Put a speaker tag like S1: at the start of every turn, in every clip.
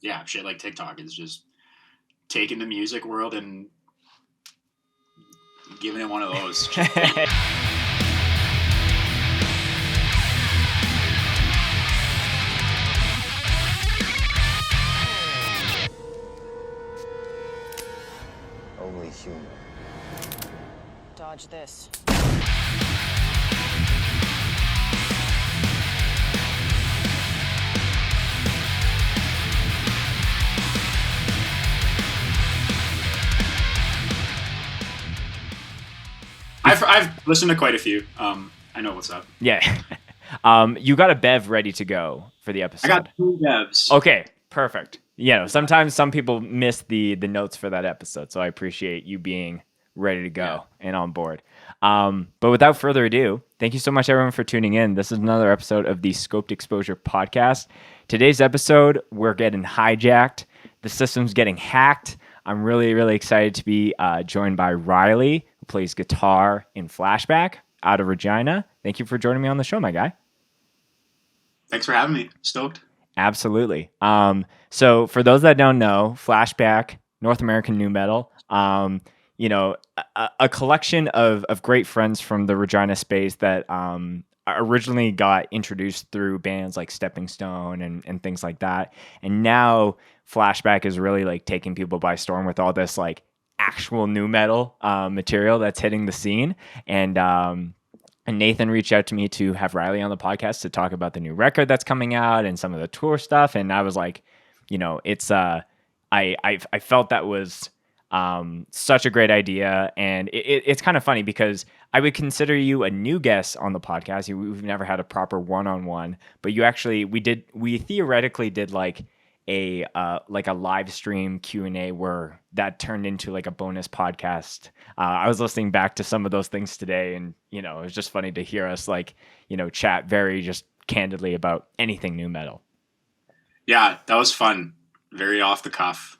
S1: yeah, shit like TikTok is just taking the music world and giving it one of those.
S2: Only human.
S3: Dodge this.
S1: I've listened to quite a few. I know what's up.
S4: Yeah. You got a bev ready to go for the episode.
S1: I got 2 bevs.
S4: Okay, perfect. Sometimes some people miss the notes for that episode, so I appreciate you being ready to go and on board. But without further ado, thank you so much, everyone, for tuning in. This is another episode of the Scoped Exposure podcast. Today's episode, we're getting hijacked. The system's getting hacked. I'm really, really excited to be joined by Riley, who plays guitar in Flashback out of Regina. Thank you for joining me on the show, my guy.
S1: Thanks for having me. Stoked.
S4: Absolutely. So for those that don't know, Flashback, North American nu metal, a collection of great friends from the Regina space that originally got introduced through bands like Stepping Stone and things like that. And now Flashback is really like taking people by storm with all this like actual nu metal material that's hitting the scene. And Nathan reached out to me to have Riley on the podcast to talk about the new record that's coming out and some of the tour stuff. And I was like, it's I felt that was such a great idea. And it's kind of funny because I would consider you a new guest on the podcast. We've never had a proper one-on-one, but we theoretically did like a live stream Q&A where that turned into like a bonus podcast. I was listening back to some of those things today, and it was just funny to hear us chat very just candidly about anything nu metal.
S1: Yeah, that was fun. Very off the cuff.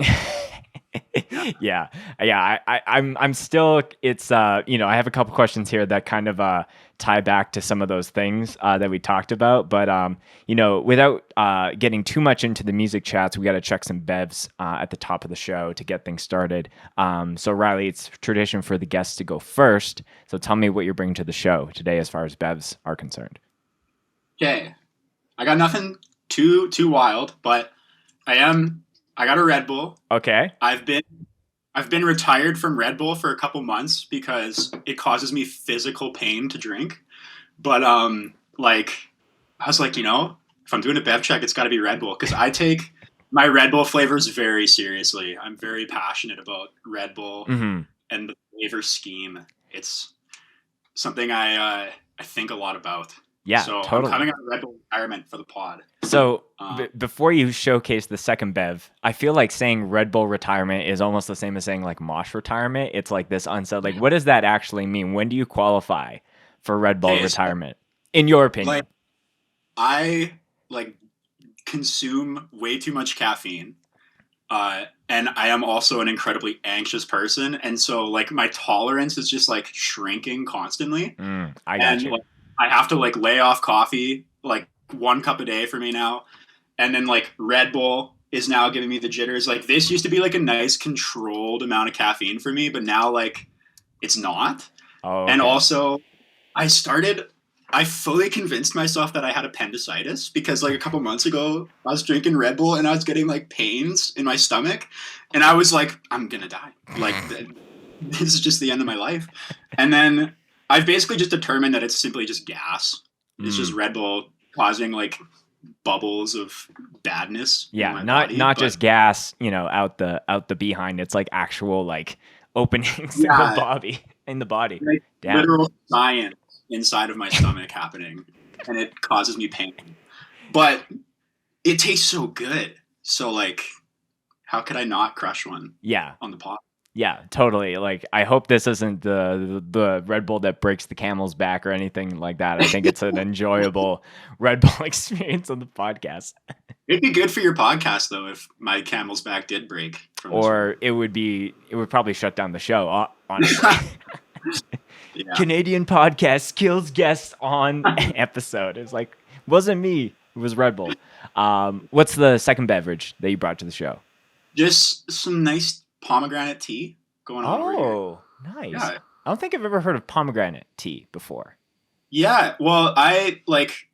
S4: Yeah. I'm still, it's, I have a couple questions here that kind of tie back to some of those things that we talked about. But, without getting too much into the music chats, we got to check some bevs at the top of the show to get things started. So Riley, it's tradition for the guests to go first. So tell me what you're bringing to the show today as far as bevs are concerned.
S1: Okay. I got nothing too wild, but I got a Red Bull. Okay. I've been retired from Red Bull for a couple months because it causes me physical pain to drink. But I was like, if I'm doing a bev check, it's got to be Red Bull because I take my Red Bull flavors very seriously. I'm very passionate about Red Bull and the flavor scheme. It's something I think a lot about.
S4: Yeah,
S1: so
S4: totally.
S1: I'm coming out of Red Bull retirement for the pod.
S4: So before you showcase the second bev, I feel like saying Red Bull retirement is almost the same as saying like Mosh retirement. It's like this unsettled. Like, what does that actually mean? When do you qualify for Red Bull retirement, in your opinion?
S1: I consume way too much caffeine, and I am also an incredibly anxious person, and so my tolerance is just shrinking constantly.
S4: I got you.
S1: I have to lay off coffee 1 cup a day for me now. And then Red Bull is now giving me the jitters. This used to be a nice controlled amount of caffeine for me, but now it's not. Oh, okay. And also I fully convinced myself that I had appendicitis because a couple months ago I was drinking Red Bull and I was getting pains in my stomach. And I was like, I'm going to die. This is just the end of my life. And then I've basically just determined that it's simply just gas. It's just Red Bull causing bubbles of badness.
S4: Yeah, not just gas, out the behind. It's actual openings in the body.
S1: Literal science inside of my stomach happening, and it causes me pain. But it tastes so good. So how could I not crush one?
S4: Yeah,
S1: on the pot.
S4: Yeah, totally. I hope this isn't the Red Bull that breaks the camel's back or anything like that. I think it's an enjoyable Red Bull experience on the podcast.
S1: It'd be good for your podcast though if my camel's back did break.
S4: Or it would probably shut down the show, honestly. Yeah. Canadian podcast kills guests on episode. It's wasn't me. It was Red Bull. What's the second beverage that you brought to the show?
S1: Just some nice pomegranate tea going on over here.
S4: Oh, nice.
S1: Yeah.
S4: I don't think I've ever heard of pomegranate tea before.
S1: Yeah. Well, I like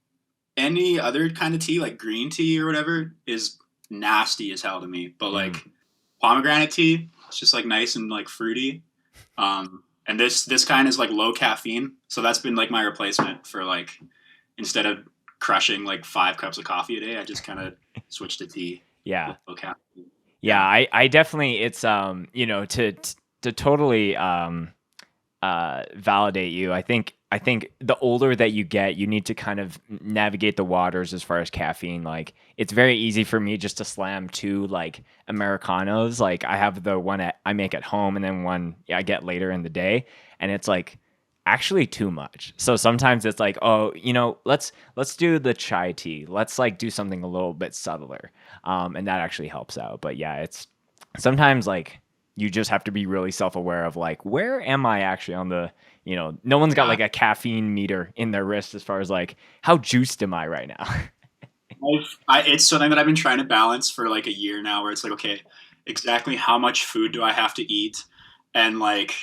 S1: any other kind of tea, like green tea or whatever, is nasty as hell to me. But like pomegranate tea, it's just like nice and like fruity. And this kind is like low caffeine, so that's been like my replacement for like instead of crushing like 5 cups of coffee a day, I just kind of switched to tea.
S4: Yeah.
S1: Low caffeine.
S4: Yeah, I definitely it's you know to totally validate you. I think the older that you get, you need to kind of navigate the waters as far as caffeine. Like it's very easy for me just to slam 2 like Americanos. Like I have the one I make at home and then one I get later in the day, and it's like actually too much. So sometimes it's like, oh, you know, let's do the chai tea. Let's like do something a little bit subtler. And that actually helps out. But yeah, it's sometimes like you just have to be really self-aware of like, where am I actually on the, you know, no one's got like a caffeine meter in their wrist as far as like, how juiced am I right now?
S1: It's something that I've been trying to balance for like a year now, where it's like, okay, exactly how much food do I have to eat? And like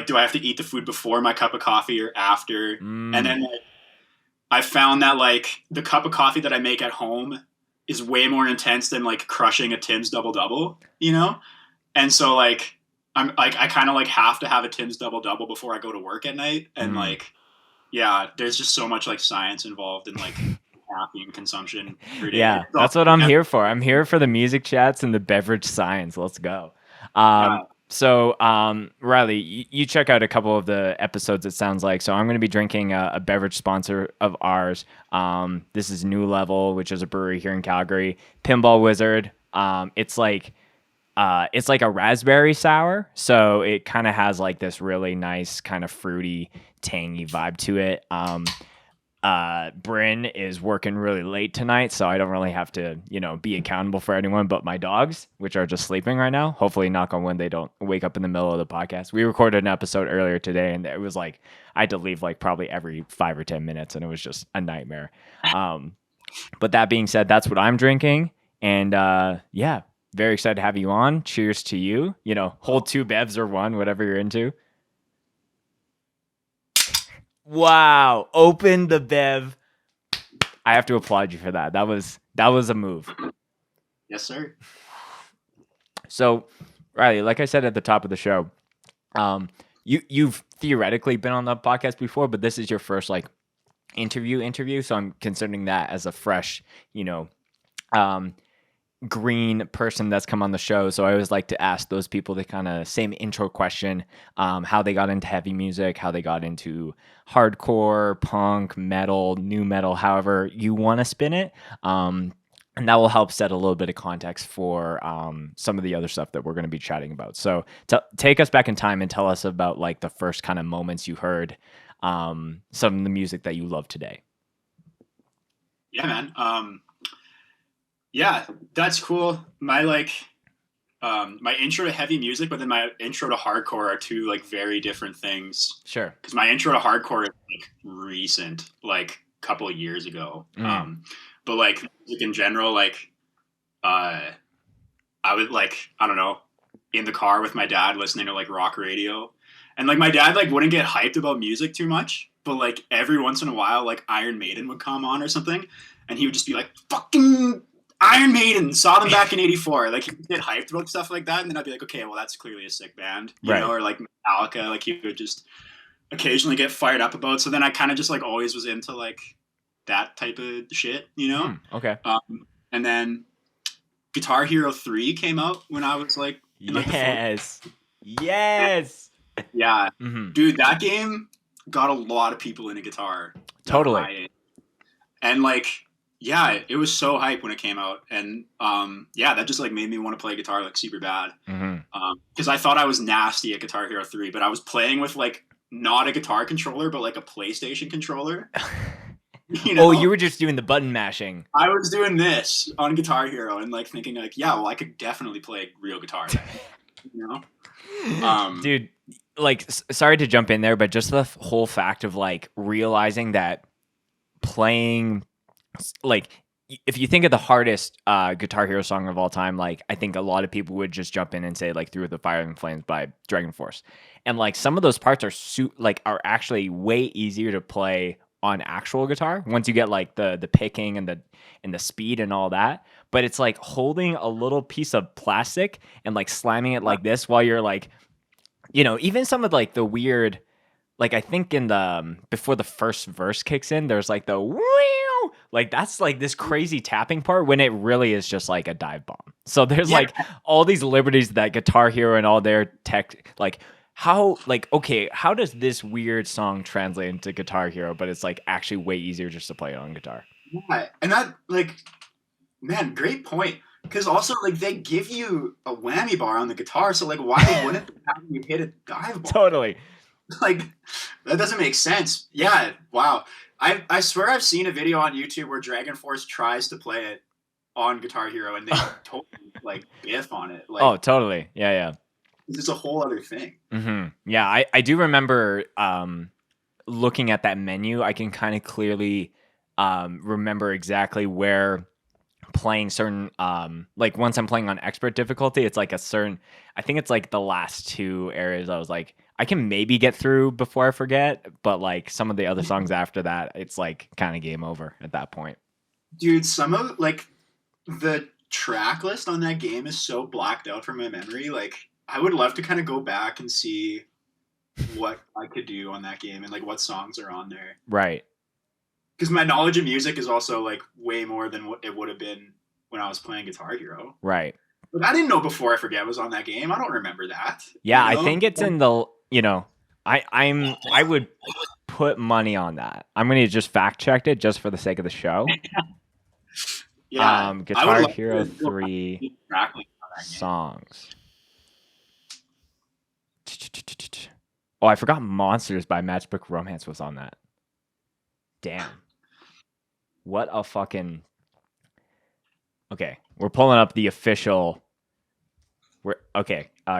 S1: do I have to eat the food before my cup of coffee or after? And then like, I found that like the cup of coffee that I make at home is way more intense than like crushing a Tim's double double, you know? And so like I'm like I kind of like have to have a Tim's double double before I go to work at night. And like yeah, there's just so much like science involved in like caffeine consumption per day.
S4: Yeah, that's what I'm here for. I'm here for the music chats and the beverage science. Let's go. So, Riley, you check out a couple of the episodes, it sounds like. So I'm going to be drinking a beverage sponsor of ours. This is New Level, which is a brewery here in Calgary. Pinball Wizard. It's like a raspberry sour. So it kind of has like this really nice kind of fruity, tangy vibe to it. Bryn is working really late tonight, so I don't really have to, you know, be accountable for anyone but my dogs, which are just sleeping right now. Hopefully, knock on wood, they don't wake up in the middle of the podcast. We recorded an episode earlier today, and it was like I had to leave like probably every 5 or 10 minutes, and it was just a nightmare. But that being said, that's what I'm drinking, and yeah, very excited to have you on. Cheers to you. You know, hold 2 bevs or 1, whatever you're into. Wow, open the bev. I have to applaud you for that. That was a move.
S1: Yes, sir.
S4: So, Riley, like I said at the top of the show, you've theoretically been on the podcast before, but this is your first like interview. So I'm considering that as a fresh, you know, green person that's come on the show. So I always like to ask those people the kind of same intro question, how they got into heavy music, how they got into hardcore, punk, metal, new metal, however you want to spin it. And that will help set a little bit of context for some of the other stuff that we're going to be chatting about. So take us back in time and tell us about like the first kind of moments you heard some of the music that you love today.
S1: Yeah, man. Yeah, that's cool. My my intro to heavy music, but then my intro to hardcore are 2 like very different things.
S4: Sure.
S1: Because my intro to hardcore is like recent, like a couple of years ago. But like music in general, like I would like, I don't know, in the car with my dad listening to like rock radio. And like my dad like wouldn't get hyped about music too much, but like every once in a while like Iron Maiden would come on or something, and he would just be like, fucking Iron Maiden, saw them back in '84. Like, he'd get hyped about stuff like that, and then I'd be like, okay, well, that's clearly a sick band, you know, or like Metallica, like he would just occasionally get fired up about. So then I kind of just like always was into like that type of shit, you know?
S4: Okay.
S1: And then Guitar Hero 3 came out when I was like, in, like
S4: yes.
S1: Yeah. Dude, that game got a lot of people into guitar.
S4: Totally.
S1: And like, yeah, it was so hype when it came out, and yeah, that just like made me want to play guitar like super bad. Because I thought I was nasty at Guitar Hero 3, but I was playing with like not a guitar controller, but like a PlayStation controller. You know?
S4: Oh, you were just doing the button mashing.
S1: I was doing this on Guitar Hero and like thinking like, yeah, well, I could definitely play real guitar then, you know?
S4: Dude, like, sorry to jump in there, but just the whole fact of like realizing that playing like if you think of the hardest Guitar Hero song of all time, like I think a lot of people would just jump in and say like "Through the Fire and Flames" by Dragon Force, and like some of those parts are are actually way easier to play on actual guitar once you get like the picking and the speed and all that. But it's like holding a little piece of plastic and like slamming it like this while you're like, even some of like the weird, like I think in the before the first verse kicks in, there's like the wow, like that's like this crazy tapping part when it really is just like a dive bomb. So there's
S1: Yeah.
S4: like all these liberties that Guitar Hero and all their tech, like how, like, okay, how does this weird song translate into Guitar Hero, but it's like actually way easier just to play it on guitar.
S1: Yeah, and that, like, man, great point. Because also, like, they give you a whammy bar on the guitar, so like, why wouldn't they have you hit a dive bar?
S4: Totally.
S1: Like, that doesn't make sense. Yeah, wow. I swear I've seen a video on YouTube where Dragon Force tries to play it on Guitar Hero, and they totally like biff on it. Like,
S4: Oh, totally. Yeah.
S1: it's a whole other thing.
S4: Yeah, I do remember looking at that menu. I can kind of clearly remember exactly where playing certain like once I'm playing on expert difficulty, it's like a certain, I think it's like the last two areas I was like, I can maybe get through before I forget, but like some of the other songs after that, it's like kind of game over at that point.
S1: Dude, some of like the track list on that game is so blacked out from my memory. Like, I would love to kind of go back and see what I could do on that game and like what songs are on there.
S4: Right.
S1: Because my knowledge of music is also like way more than what it would have been when I was playing Guitar Hero.
S4: Right.
S1: But I didn't know Before I Forget was on that game. I don't remember that.
S4: Yeah,
S1: You know?
S4: I think it's in the, I would put money on that. I'm going to just fact check it just for the sake of the show.
S1: Yeah, I would
S4: Guitar
S1: love
S4: Hero
S1: to go back
S4: 3
S1: and see the track list on that game.
S4: songs. Oh, I forgot Monsters by Matchbook Romance was on that. Damn. What a fucking... Okay, we're pulling up the official...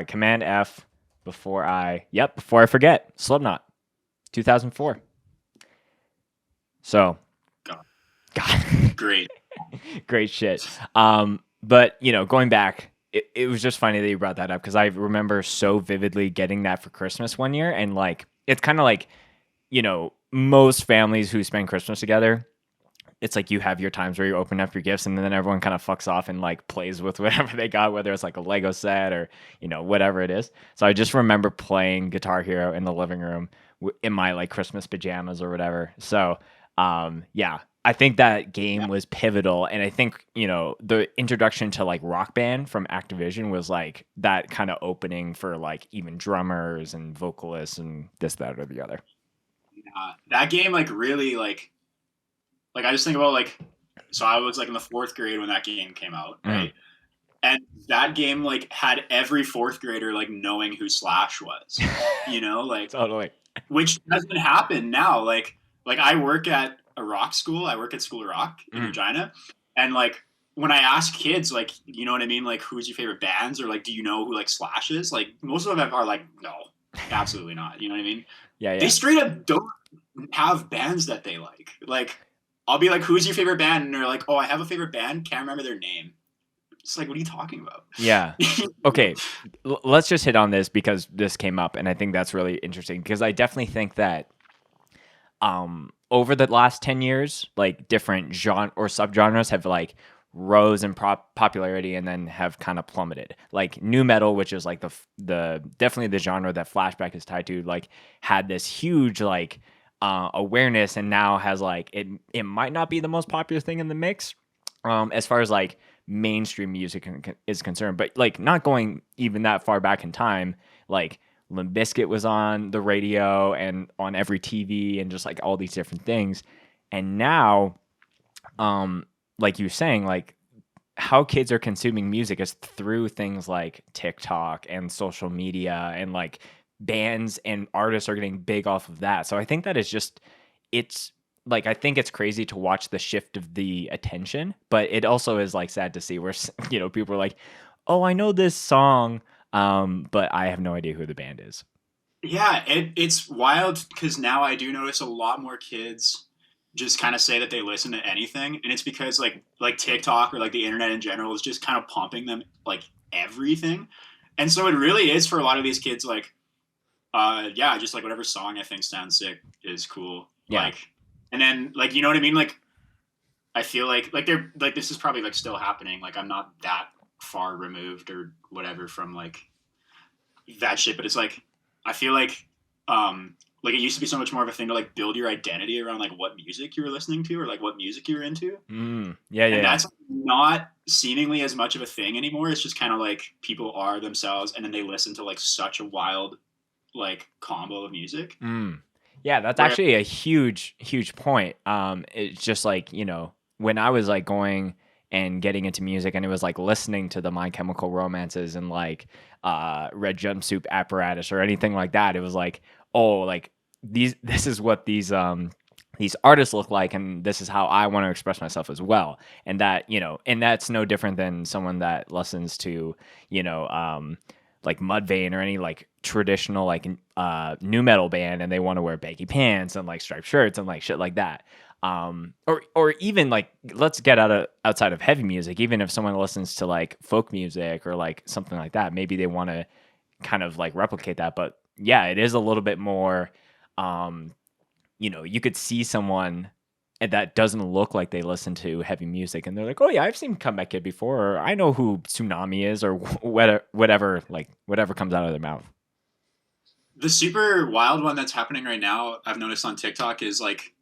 S4: Command F Before I Forget. Slipknot. 2004. So... God.
S1: Great.
S4: Great shit. But, going back, it was just funny that you brought that up because I remember so vividly getting that for Christmas one year. And, like, it's kind of like, most families who spend Christmas together, it's like you have your times where you open up your gifts and then everyone kind of fucks off and, like, plays with whatever they got, whether it's, like, a Lego set or, whatever it is. So I just remember playing Guitar Hero in the living room in my, like, Christmas pajamas or whatever. So, yeah. I think that game was pivotal, and I think the introduction to like Rock Band from Activision was like that kind of opening for like even drummers and vocalists and this, that, or the other.
S1: That game like really like I just think about like, so I was like in the 4th grade when that game came out, right? And that game like had every 4th grader like knowing who Slash was, like
S4: Totally.
S1: Which doesn't happen now. Like I work at a rock school. I work at School of Rock in Regina. And like when I ask kids, like, you know what I mean? Like, who's your favorite bands? Or like, do you know who like Slash is? Like most of them are like, no, absolutely not. You know what I mean?
S4: Yeah.
S1: They straight up don't have bands that they like. Like I'll be like, who's your favorite band? And they're like, oh, I have a favorite band. Can't remember their name. It's like, what are you talking about?
S4: Yeah. Okay. Let's just hit on this because this came up and I think that's really interesting because I definitely think that over the last 10 years, like different genre or subgenres have like rose in popularity and then have kind of plummeted. Like nu metal, which is like the definitely the genre that Flashback is tied to, like had this huge like awareness and now has like it might not be the most popular thing in the mix as far as like mainstream music is concerned, but like not going even that far back in time, like Limp Bizkit was on the radio and on every TV and just like all these different things. And now, like you were saying, like how kids are consuming music is through things like TikTok and social media and like bands and artists are getting big off of that. So I think that is just, it's like, I think it's crazy to watch the shift of the attention, but it also is like sad to see where, people are like, oh, I know this song, but I have no idea who the band is.
S1: Yeah, it's wild because now I do notice a lot more kids just kind of say that they listen to anything, and it's because like TikTok or like the internet in general is just kind of pumping them like everything, and so it really is for a lot of these kids like yeah, just like whatever song I think sounds sick is cool.
S4: Yeah.
S1: Like, and then like, you know what I mean? Like, I feel like they're like, this is probably like still happening. Like, I'm not that far removed or whatever from like that shit, but it's like, I feel like it used to be so much more of a thing to like build your identity around like what music you were listening to or like what music you were into.
S4: Yeah,
S1: And
S4: yeah.
S1: that's not seemingly as much of a thing anymore. It's just kind of like people are themselves and then they listen to like such a wild like combo of music.
S4: Yeah, that's
S1: Where
S4: actually a huge point. It's just like, you know, when I was like going and getting into music and it was like listening to the My Chemical Romances and like Red Jumpsuit Apparatus or anything like that, it was like, oh, like this is what these artists look like and this is how I want to express myself as well. And that, you know, and that's no different than someone that listens to, you know, like Mudvayne or any like traditional like new metal band and they want to wear baggy pants and like striped shirts and like shit like that. Or even like let's get outside of heavy music. Even if someone listens to like folk music or like something like that, maybe they want to kind of like replicate that. But yeah, it is a little bit more. You know, you could see someone that doesn't look like they listen to heavy music, and they're like, "Oh yeah, I've seen Comeback Kid before," or "I know who Tsunami is," or whatever comes out of their mouth.
S1: the super wild one that's happening right now, I've noticed on TikTok is like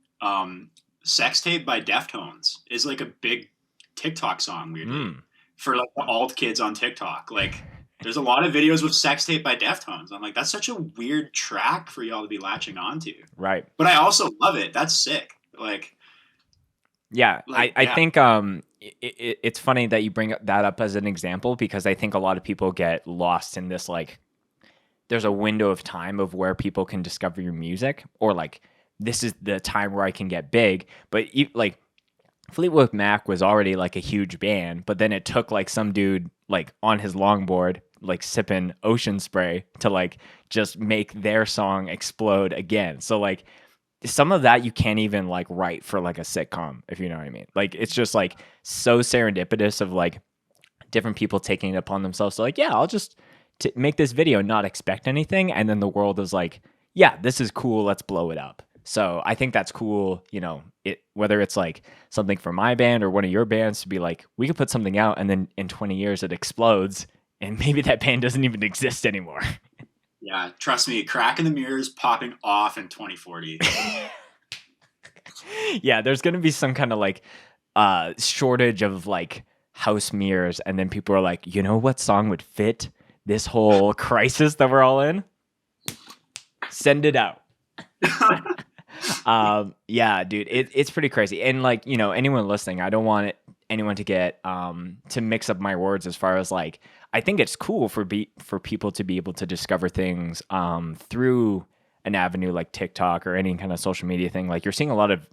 S1: Sex Tape by Deftones is like a big TikTok song, weirdly, for like the alt kids on TikTok. Like, there's a lot of videos with Sex Tape by Deftones. I'm like, that's such a weird track for y'all to be latching onto.
S4: Right.
S1: But I also love it. That's sick. Like,
S4: Yeah,
S1: like
S4: I
S1: yeah.
S4: think it's funny that you bring that up as an example because I think a lot of people get lost in this like there's a window of time of where people can discover your music or like this is the time where I can get big. But like Fleetwood Mac was already like a huge band, but then it took like some dude like on his longboard like sipping ocean spray to like just make their song explode again. So like some of that you can't even like write for like a sitcom, if you know what I mean. Like it's just like so serendipitous of like different people taking it upon themselves. So like, yeah, I'll just make this video and not expect anything. And then the world is like, yeah, this is cool. Let's blow it up. So I think that's cool. You know, whether it's like something for my band or one of your bands to be like, we could put something out and then in 20 years it explodes and maybe that band doesn't even exist anymore.
S1: Yeah, trust me, Crack in the Mirror is popping off in 2040.
S4: Yeah, there's gonna be some kind of like shortage of like house mirrors, and then people are like, you know what song would fit this whole crisis that we're all in? Send it out. Yeah, dude, it's pretty crazy. And like, you know, anyone listening, I don't want anyone to get to mix up my words as far as like I think it's cool for people to be able to discover things through an avenue like TikTok or any kind of social media thing. Like you're seeing a lot of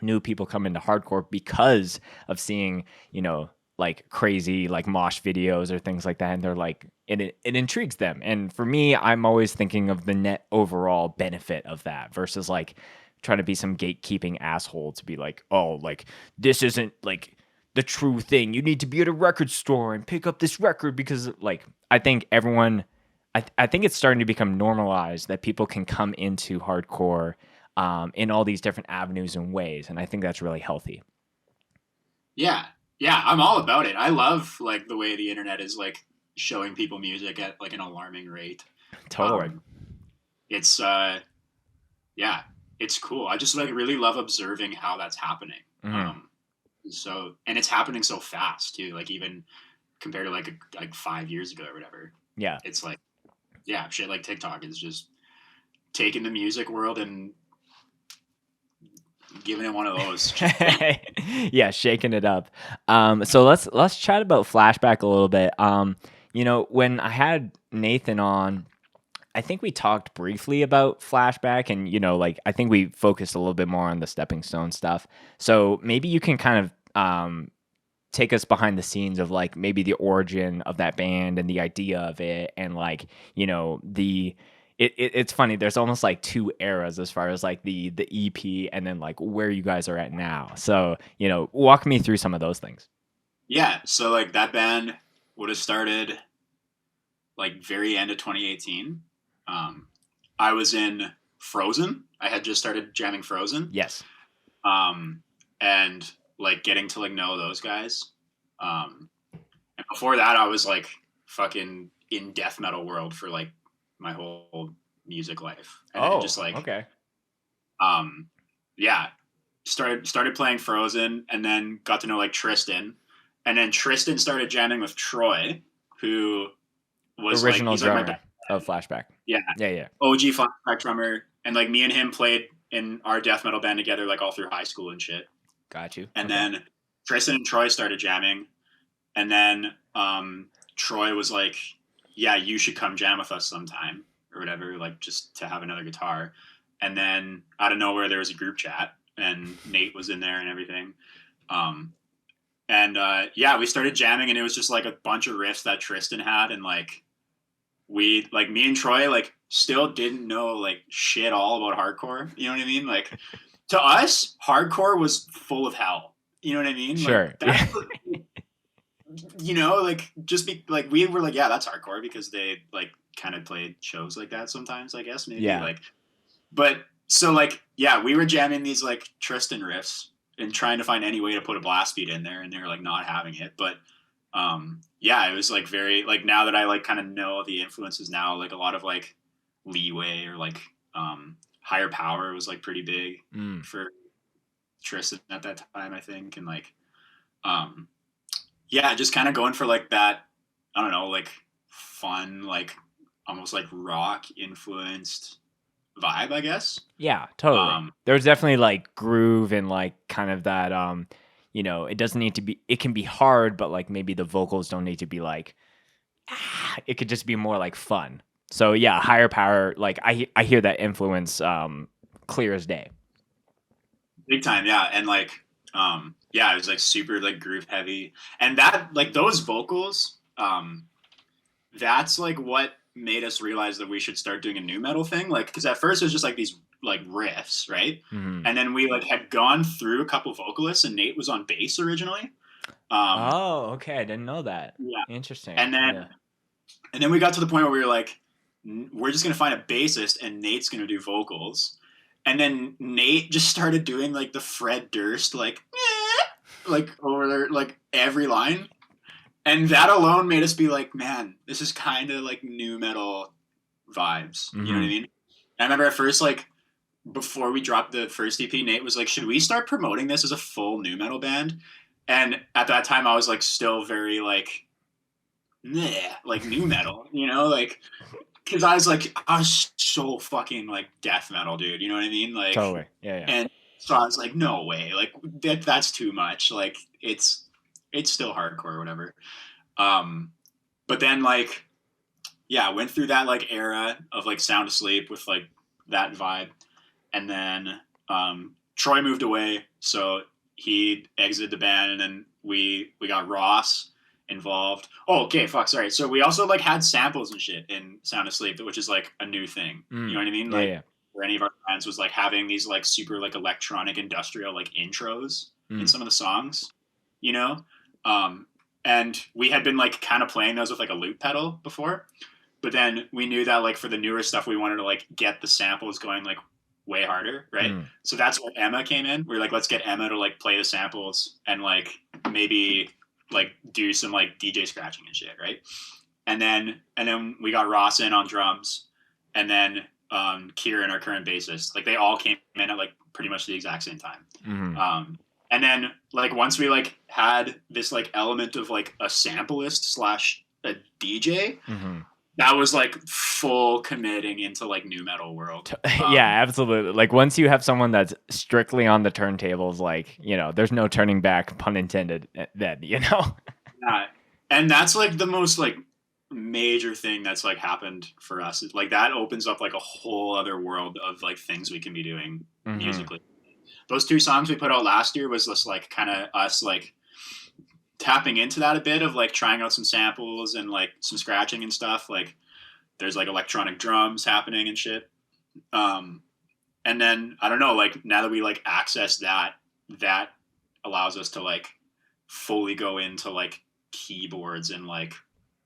S4: new people come into hardcore because of seeing, you know, like crazy like mosh videos or things like that, and they're like it intrigues them. And for me, I'm always thinking of the net overall benefit of that versus like trying to be some gatekeeping asshole to be like, oh, like this isn't like the true thing. You need to be at a record store and pick up this record because like I think everyone I think it's starting to become normalized that people can come into hardcore in all these different avenues and ways, and I think that's really healthy.
S1: Yeah, yeah, I'm all about it. I love like the way the internet is like showing people music at like an alarming rate.
S4: Totally.
S1: It's yeah, it's cool. I just like really love observing how that's happening. So and it's happening so fast too. Like even compared to like 5 years ago or whatever.
S4: Yeah,
S1: it's like yeah, shit like TikTok is just taking the music world and giving it one of those.
S4: Yeah, shaking it up. So let's chat about Flashback a little bit. You know, when I had Nathan on, I think we talked briefly about Flashback, and you know, like I think we focused a little bit more on the Stepping Stone stuff. So maybe you can kind of take us behind the scenes of like maybe the origin of that band and the idea of it, and like you know it's funny. There's almost like two eras as far as like the EP and then like where you guys are at now. So, walk me through some of those things.
S1: Yeah, so like that band would have started like very end of 2018. I was in Frozen. I had just started jamming Frozen.
S4: Yes.
S1: And like getting to like know those guys. And before that, I was like fucking in death metal world for like my whole music life. And then just like,
S4: okay.
S1: Yeah, started playing Frozen, and then got to know like Tristan, and then Tristan started jamming with Troy, who was
S4: original
S1: like,
S4: drummer
S1: like
S4: of Flashback.
S1: Yeah. OG Flashback drummer, and like me and him played in our death metal band together like all through high school and shit.
S4: Got you.
S1: And then Tristan and Troy started jamming, and then Troy was like, "Yeah, you should come jam with us sometime or whatever, like just to have another guitar." And then out of nowhere, there was a group chat, and Nate was in there and everything. Yeah, we started jamming, and it was just like a bunch of riffs that Tristan had, and like we, like me and Troy, like still didn't know like shit all about hardcore. You know what I mean? Like to us, hardcore was full of hell. You know what I mean?
S4: Sure.
S1: Like, like just be like, we were like, yeah, that's hardcore, because they like kind of played shows like that sometimes, I guess, maybe.
S4: Yeah.
S1: Like, but so like, yeah, we were jamming these like Tristan riffs and trying to find any way to put a blast beat in there, and they were like not having it. But yeah, it was like very like, now that I like kind of know the influences now, like a lot of like Leeway or like Higher Power was like pretty big for Tristan at that time, I think. And like yeah, just kind of going for like that, I don't know, like fun, like almost like rock influenced vibe, I guess.
S4: Yeah, totally. There's definitely like groove and like kind of that it doesn't need to be, it can be hard, but like maybe the vocals don't need to be like it could just be more like fun. So yeah, Higher Power, like I hear that influence clear as day.
S1: Big time, yeah. And like yeah, it was like super like groove heavy, and that like those vocals, that's like what made us realize that we should start doing a nu metal thing. Like, because at first it was just like these like riffs, right?
S4: Mm-hmm.
S1: And then we like had gone through a couple vocalists, and Nate was on bass originally.
S4: Oh, okay, I didn't know that.
S1: Yeah,
S4: interesting.
S1: And then we got to the point where we were like, we're just gonna find a bassist, and Nate's gonna do vocals. And then Nate just started doing like the Fred Durst like over there, like every line. And that alone made us be like, man, this is kind of like nu metal vibes.
S4: Mm-hmm.
S1: You know what I mean? I remember at first, like, before we dropped the first EP, Nate was like, should we start promoting this as a full nu metal band? And at that time, I was like, still very like, like nu metal, like, because I was so fucking like death metal, dude. You know what I mean? Like,
S4: totally. Yeah.
S1: And so I was like, no way, like that's too much. Like it's still hardcore or whatever. But then like, yeah, went through that like era of like Sound Asleep with like that vibe. And then Troy moved away, so he exited the band, and then we got Ross involved. Oh, okay, fuck, sorry. So we also like had samples and shit in Sound Asleep, which is like a new thing. You know what I mean? Like,
S4: yeah.
S1: For any of our bands was like having these like super like electronic industrial like intros in some of the songs, and we had been like kind of playing those with like a loop pedal before, but then we knew that like for the newer stuff we wanted to like get the samples going like way harder, right? So that's where Emma came in. We were like, let's get Emma to like play the samples and like maybe like do some like DJ scratching and shit, right? And then we got Ross in on drums, and then Kieran, our current bassist, like they all came in at like pretty much the exact same time. And then like once we like had this like element of like a sampleist / a DJ, that was like full committing into like nu metal world.
S4: Yeah, absolutely. Like once you have someone that's strictly on the turntables, like, there's no turning back, pun intended, then, Yeah.
S1: And that's like the most like major thing that's like happened for us. Like that opens up like a whole other world of like things we can be doing musically. Those 2 songs we put out last year was just like kind of us like tapping into that a bit of like trying out some samples and like some scratching and stuff. Like there's like electronic drums happening and shit. And then I don't know, like now that we like access that allows us to like fully go into like keyboards and like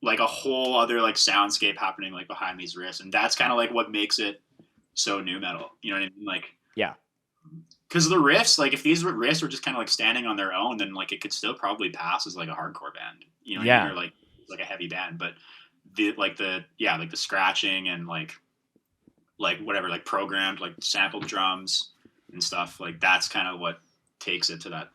S1: a whole other like soundscape happening like behind these riffs, and that's kind of like what makes it so new metal. You know what I mean? Like,
S4: Yeah.
S1: because the riffs, like if these riffs were just kind of like standing on their own, then like it could still probably pass as like a hardcore band. You know what I mean?
S4: Yeah.
S1: Or like a heavy band, but the scratching and like whatever, like programmed like sampled drums and stuff, like that's kind of what takes it to that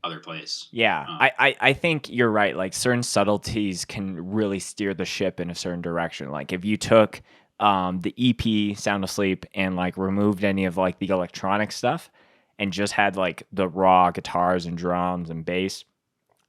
S1: other place.
S4: Yeah, I think you're right. Like certain subtleties can really steer the ship in a certain direction. Like if you took the EP Sound Asleep and like removed any of like the electronic stuff and just had like the raw guitars and drums and bass,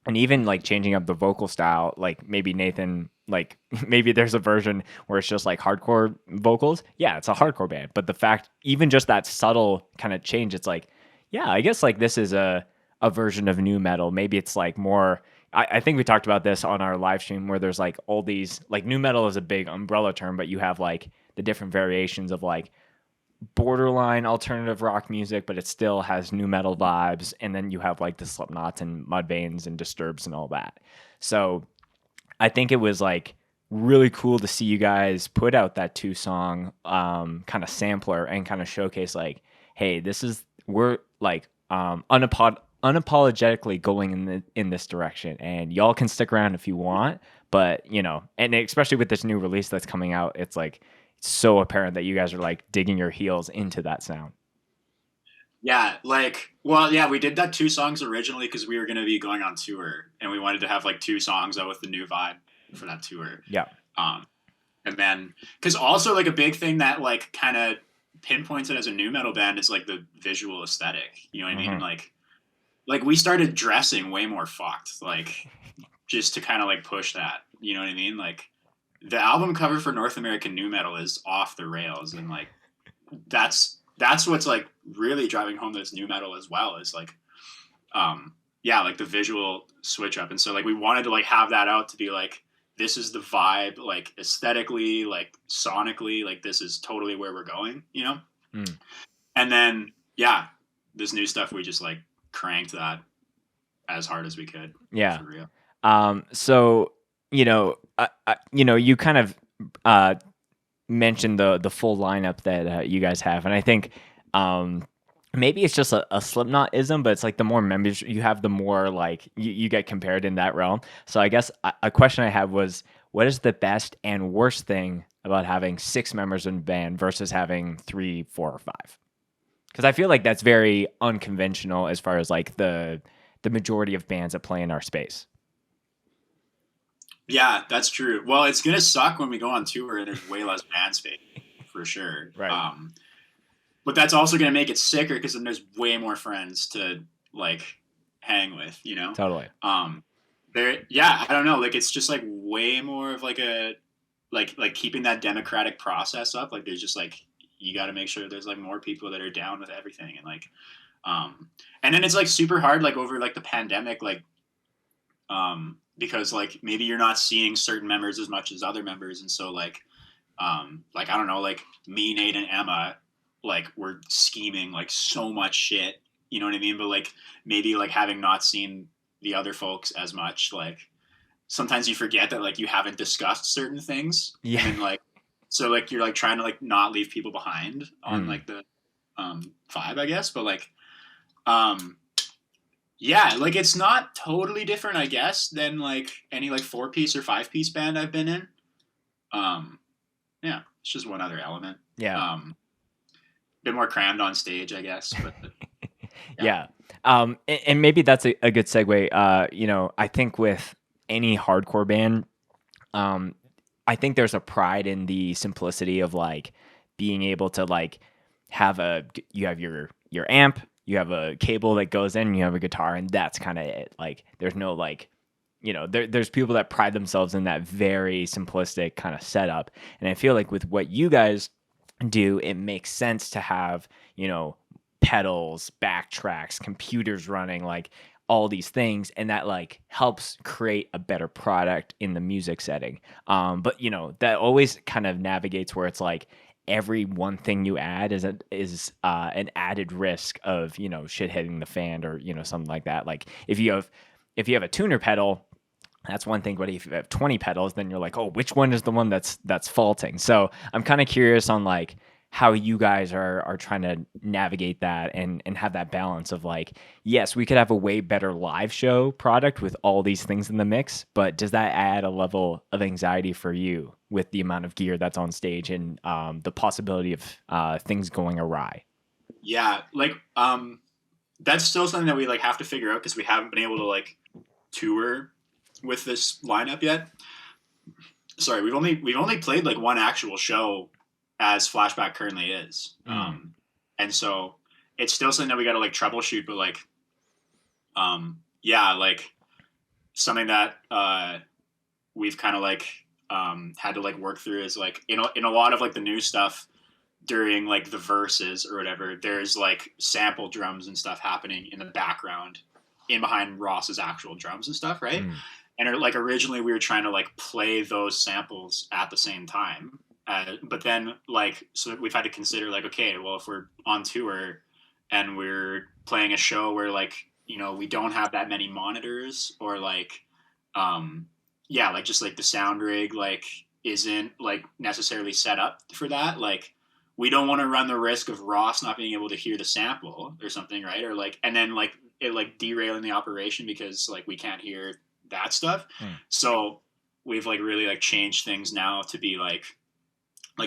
S4: and even like changing up the vocal style, like maybe Nathan, like maybe there's a version where it's just like hardcore vocals. Yeah, it's a hardcore band. But the fact, even just that subtle kind of change, it's like, yeah, I guess like this is a version of new metal. Maybe it's like more. I think we talked about this on our live stream where there's like all these, like new metal is a big umbrella term, but you have like the different variations of like borderline alternative rock music, but it still has new metal vibes. And then you have like the Slipknots and Mudvaynes and Disturbs and all that. So I think it was like really cool to see you guys put out that 2-song kind of sampler and kind of showcase like, hey, we're like unapologetically going in this direction, and y'all can stick around if you want, but you know, and especially with this new release that's coming out, it's like it's so apparent that you guys are like digging your heels into that sound.
S1: Yeah, like, well, yeah, we did that 2 songs originally because we were going to be going on tour, and we wanted to have like 2 songs out with the new vibe for that tour.
S4: Yeah.
S1: And then, because also like a big thing that like kind of pinpoints it as a new metal band is like the visual aesthetic. You know what I mean? Like we started dressing way more fucked, like just to kind of like push that. You know what I mean? Like the album cover for North American new metal is off the rails, and like that's what's like really driving home this new metal as well, is like like the visual switch up. And so like we wanted to like have that out to be like, this is the vibe, like aesthetically, like sonically, like this is totally where we're going, you know? And then this new stuff, we just like cranked that as hard as we could.
S4: Yeah.
S1: For real.
S4: So you know, you kind of mentioned the full lineup that you guys have, and I think maybe it's just a Slipknot-ism, but it's like the more members you have, the more like you get compared in that realm. So I guess a question I had was, what is the best and worst thing about having 6 members in a band versus having 3, 4, or 5? Because I feel like that's very unconventional as far as like the majority of bands that play in our space.
S1: Yeah, that's true. Well, it's gonna suck when we go on tour and there's way less band space, for sure.
S4: Right.
S1: But that's also gonna make it sicker because then there's way more friends to like hang with, you know?
S4: Totally.
S1: I don't know. Like it's just like way more of like a like keeping that democratic process up. Like there's just like, you got to make sure there's like more people that are down with everything, and like and then it's like super hard like over like the pandemic, like because like maybe you're not seeing certain members as much as other members, and so like I don't know, like me, Nate, and Emma, like we're scheming like so much shit, you know what I mean? But like maybe like having not seen the other folks as much, like sometimes you forget that like you haven't discussed certain things.
S4: Yeah.
S1: And like so like you're like trying to like not leave people behind on like the vibe, I guess. But like like it's not totally different, I guess, than like any like 4-piece or 5-piece band I've been in. It's just one other element.
S4: Yeah.
S1: Bit more crammed on stage, I guess. But
S4: yeah. And maybe that's a good segue. You know, I think with any hardcore band, I think there's a pride in the simplicity of like being able to like you have your amp, you have a cable that goes in, and you have a guitar, and that's kind of it. Like there's no like, you know, there's people that pride themselves in that very simplistic kind of setup. And I feel like with what you guys do, it makes sense to have, you know, pedals, backtracks, computers running, like all these things, and that like helps create a better product in the music setting. But you know, that always kind of navigates where it's like every one thing you add is an added risk of, you know, shit hitting the fan or, you know, something like that. Like if you have a tuner pedal, that's one thing, but if you have 20 pedals, then you're like, oh, which one is the one that's faulting? So I'm kind of curious on like how you guys are trying to navigate that and have that balance of like, yes, we could have a way better live show product with all these things in the mix, but does that add a level of anxiety for you with the amount of gear that's on stage and the possibility of things going awry?
S1: Yeah, like that's still something that we like have to figure out because we haven't been able to like tour with this lineup yet. Sorry, we've only played like one actual show as Flashback currently is. And so it's still something that we got to like troubleshoot, but like, yeah, like something that, we've kind of like, had to like work through is like, in a lot of like the new stuff during like the verses or whatever, there's like sample drums and stuff happening in the background in behind Ross's actual drums and stuff. Right. And like originally we were trying to like play those samples at the same time. But then, like, so we've had to consider, like, okay, well, if we're on tour and we're playing a show where, like, you know, we don't have that many monitors or, like, yeah, like, just, like, the sound rig, like, isn't, like, necessarily set up for that. Like, we don't want to run the risk of Ross not being able to hear the sample or something, right? Or, like, and then, like, it, like, derailing the operation because, like, we can't hear that stuff. So we've, like, really, like, changed things now to be, like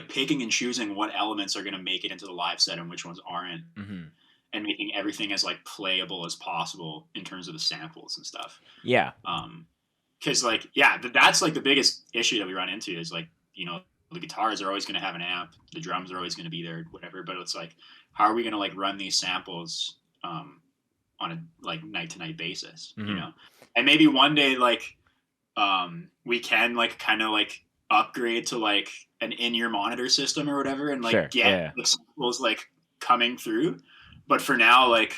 S1: picking and choosing what elements are going to make it into the live set and which ones aren't, and making everything as like playable as possible in terms of the samples and stuff.
S4: Yeah.
S1: Cause like, yeah, that's like the biggest issue that we run into is like, you know, the guitars are always going to have an amp, the drums are always going to be there, whatever. But it's like, how are we going to like run these samples, on a like night to night basis, you know? And maybe one day, like, we can like kind of like upgrade to like an in-ear monitor system or whatever and like get the samples like coming through, but for now like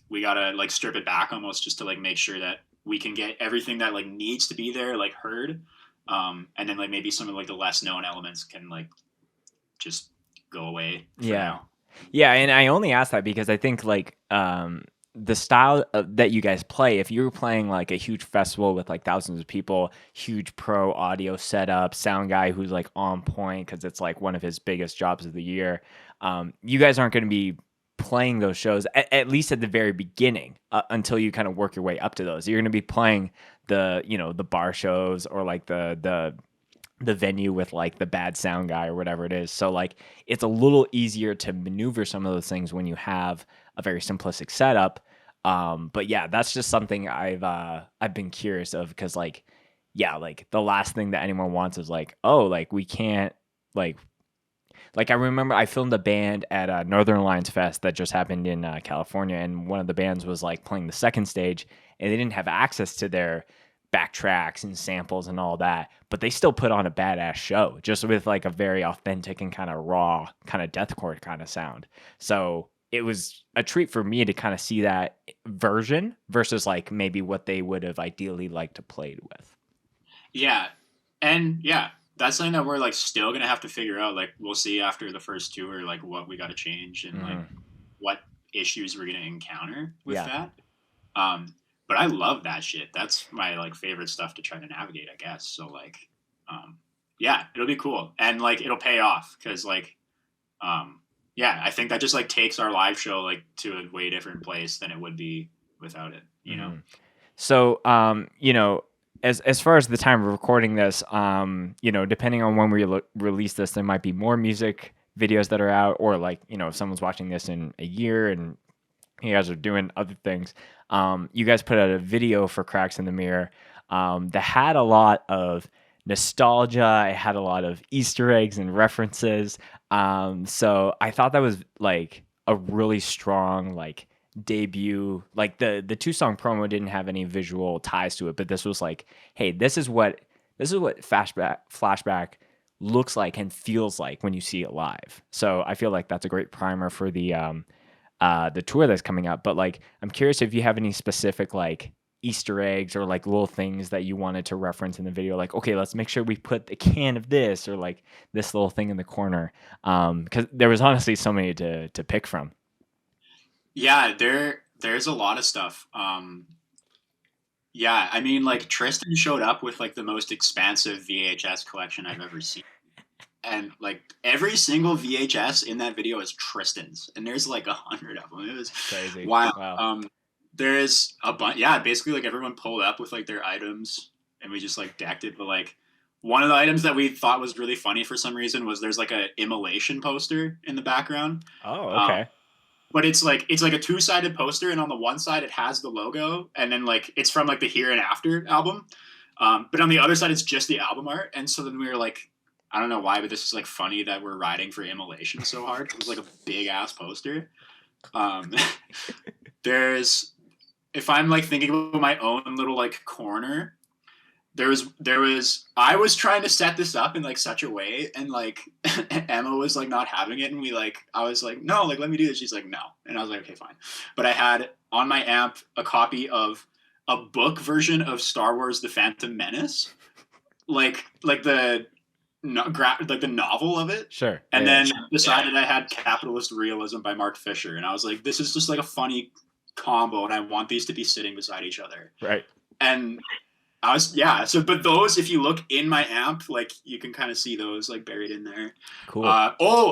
S1: we gotta like strip it back almost just to like make sure that we can get everything that like needs to be there like heard, and then like maybe some of like the less known elements can like just go away for now.
S4: And I only ask that because I think like the style that you guys play, if you're playing like a huge festival with like thousands of people, huge pro audio setup, sound guy who's like on point because it's like one of his biggest jobs of the year, you guys aren't going to be playing those shows at least at the very beginning until you kind of work your way up to those. You're going to be playing the, you know, the bar shows or like the venue with like the bad sound guy or whatever it is. So like it's a little easier to maneuver some of those things when you have a very simplistic setup. But yeah, that's just something I've been curious of because like, yeah, like the last thing that anyone wants is like, oh, like we can't like I remember I filmed a band at Northern Alliance Fest that just happened in California, and one of the bands was like playing the second stage, and they didn't have access to their backtracks and samples and all that, but they still put on a badass show just with like a very authentic and kind of raw kind of deathcore kind of sound. So it was a treat for me to kind of see that version versus like maybe what they would have ideally liked to play with. Yeah.
S1: And yeah, that's something that we're like still going to have to figure out. Like we'll see after the first tour, like what we got to change and like what issues we're going to encounter with that. But I love that shit. That's my like favorite stuff to try to navigate, I guess. So like, yeah, it'll be cool. And like, it'll pay off. Cause like, yeah, I think that just like takes our live show like to a way different place than it would be without it, you know?
S4: So, you know, as far as the time of recording this, you know, depending on when we release this, there might be more music videos that are out, or like, you know, if someone's watching this in a year and you guys are doing other things, you guys put out a video for Cracks in the Mirror that had a lot of nostalgia. It had a lot of Easter eggs and references. So I thought that was like a really strong like debut. Like the 2-song promo didn't have any visual ties to it, but this was like, hey, this is what flashback looks like and feels like when you see it live. So I feel like that's a great primer for the the tour that's coming up. But like, I'm curious if you have any specific like Easter eggs or like little things that you wanted to reference in the video. Like, okay, let's make sure we put the can of this or like this little thing in the corner. Because there was honestly so many to pick from.
S1: Yeah, there's a lot of stuff. Yeah, I mean, like Tristan showed up with like the most expansive VHS collection I've ever seen. And like every single VHS in that video is Tristan's, and there's like 100 of them. It was
S4: Crazy.
S1: wild.
S4: Wow.
S1: There's a bunch. Yeah, basically like everyone pulled up with like their items, and we just like decked it. But like one of the items that we thought was really funny for some reason was there's like a immolation poster in the background.
S4: Oh,
S1: Um,
S4: okay.
S1: but it's like a two-sided poster, and on the one side it has the logo, and then like it's from like the Here and After album. But on the other side it's just the album art, and so then we were like, I don't know why, but this is like funny that we're riding for immolation so hard. It was like a big ass poster. Um, there's if I'm like thinking about my own little like corner, there was I was trying to set this up in like such a way, and like Emma was like not having it, and I was like, no, like let me do this. She's like, no, and I was like, okay, fine. But I had on my amp a copy of a book version of Star Wars: The Phantom Menace, like the like the novel of it.
S4: Sure.
S1: And
S4: Yeah.
S1: then beside it, I had Capitalist Realism by Mark Fisher, and I was like, this is just like a funny combo, and I want these to be sitting beside each other.
S4: Right.
S1: And but those, if you look in my amp, like you can kind of see those like buried in there.
S4: Cool.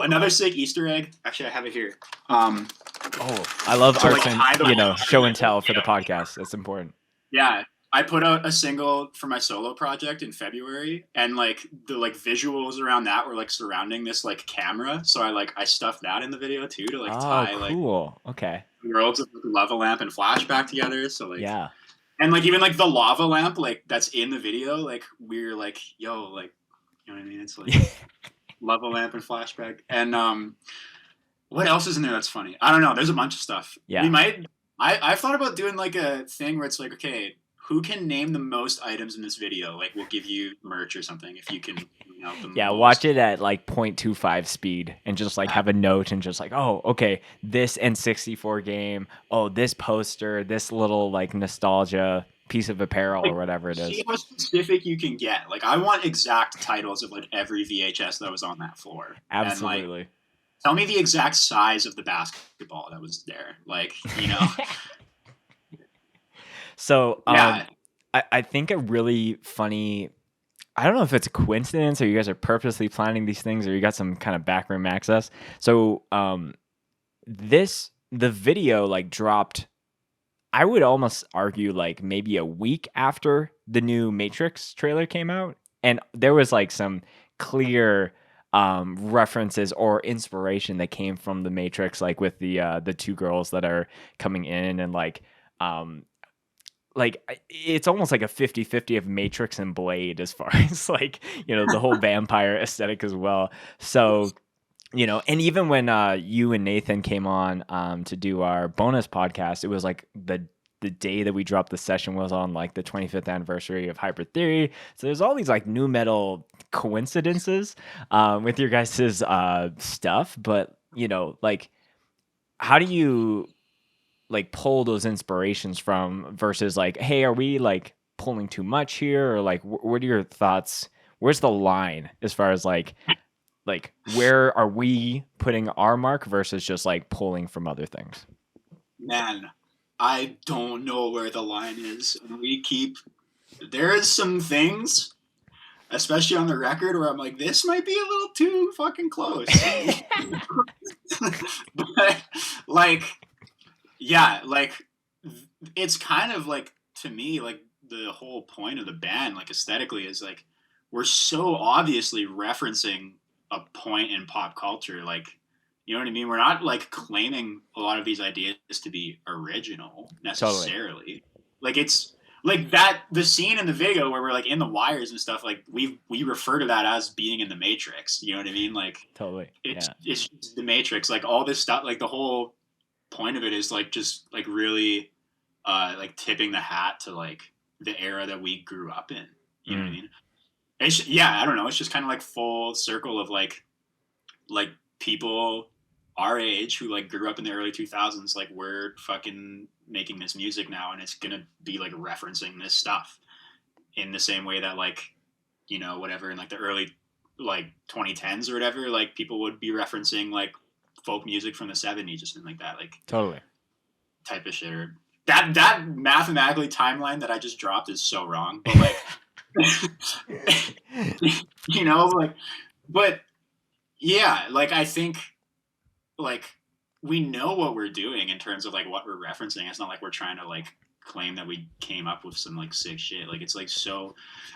S1: Another sick Easter egg. Actually, I have it here.
S4: I love
S1: so,
S4: arts
S1: like,
S4: and show and tell for the podcast. That's important.
S1: Yeah, I put out a single for my solo project in February, and like the like visuals around that were like surrounding this like camera. So I stuffed that in the video too to like tie
S4: cool. Okay.
S1: worlds of lava lamp and flashback together. So like
S4: Yeah.
S1: And like even like the lava lamp like that's in the video, like we're like, yo, like, you know what I mean? It's like lava lamp and flashback. And what else is in there that's funny? I don't know. There's a bunch of stuff.
S4: Yeah.
S1: We might I've thought about doing like a thing where it's like, okay, who can name the most items in this video? Like we'll give you merch or something if you can
S4: Yeah, watch it at like 0.25 speed and just like have a note and just like, oh, okay, this N64 game, oh, this poster, this little like nostalgia piece of apparel or whatever it is.
S1: See how specific you can get. Like I want exact titles of like every VHS that was on that floor.
S4: Absolutely.
S1: And, like, tell me the exact size of the basketball that was there. Like, you know.
S4: So
S1: yeah.
S4: I think a really funny, I don't know if it's a coincidence or you guys are purposely planning these things or you got some kind of backroom access. So the video like dropped, I would almost argue like maybe a week after the new Matrix trailer came out. And there was like some clear references or inspiration that came from the Matrix, like with the two girls that are coming in and like it's almost like a 50-50 of Matrix and Blade as far as like, the whole vampire aesthetic as well. So, and even when you and Nathan came on to do our bonus podcast, it was like the day that we dropped the session was on like the 25th anniversary of Hybrid Theory. So there's all these like new metal coincidences with your guys' stuff. But, like, how do you like pull those inspirations from versus like, hey, are we like pulling too much here? Or like, what are your thoughts? Where's the line as far as like where are we putting our mark versus just like pulling from other things?
S1: Man, I don't know where the line is. There's some things, especially on the record, where I'm like, this might be a little too fucking close. But like, yeah, like it's kind of like, to me, like the whole point of the band, like aesthetically, is like we're so obviously referencing a point in pop culture. Like, you know what I mean? We're not like claiming a lot of these ideas to be original necessarily. Totally. Like it's like that the scene in the video where we're like in the wires and stuff, like we refer to that as being in the Matrix. You know what I mean? Like
S4: totally.
S1: It's just the Matrix. Like all this stuff, like the whole point of it is like just like really like tipping the hat to like the era that we grew up in. You know what I mean? I don't know. It's just kind of like full circle of like people our age who like grew up in the early 2000s, like we're fucking making this music now, and it's gonna be like referencing this stuff in the same way that like, you know, whatever in like the early like 2010s or whatever, like people would be referencing like folk music from the 70s or something like that, like
S4: Totally.
S1: type of shit. Or that mathematically timeline that I just dropped is so wrong, but like you know, like, but yeah, like I think like we know what we're doing in terms of like what we're referencing. It's not like we're trying to like claim that we came up with some like sick shit. Like it's like so.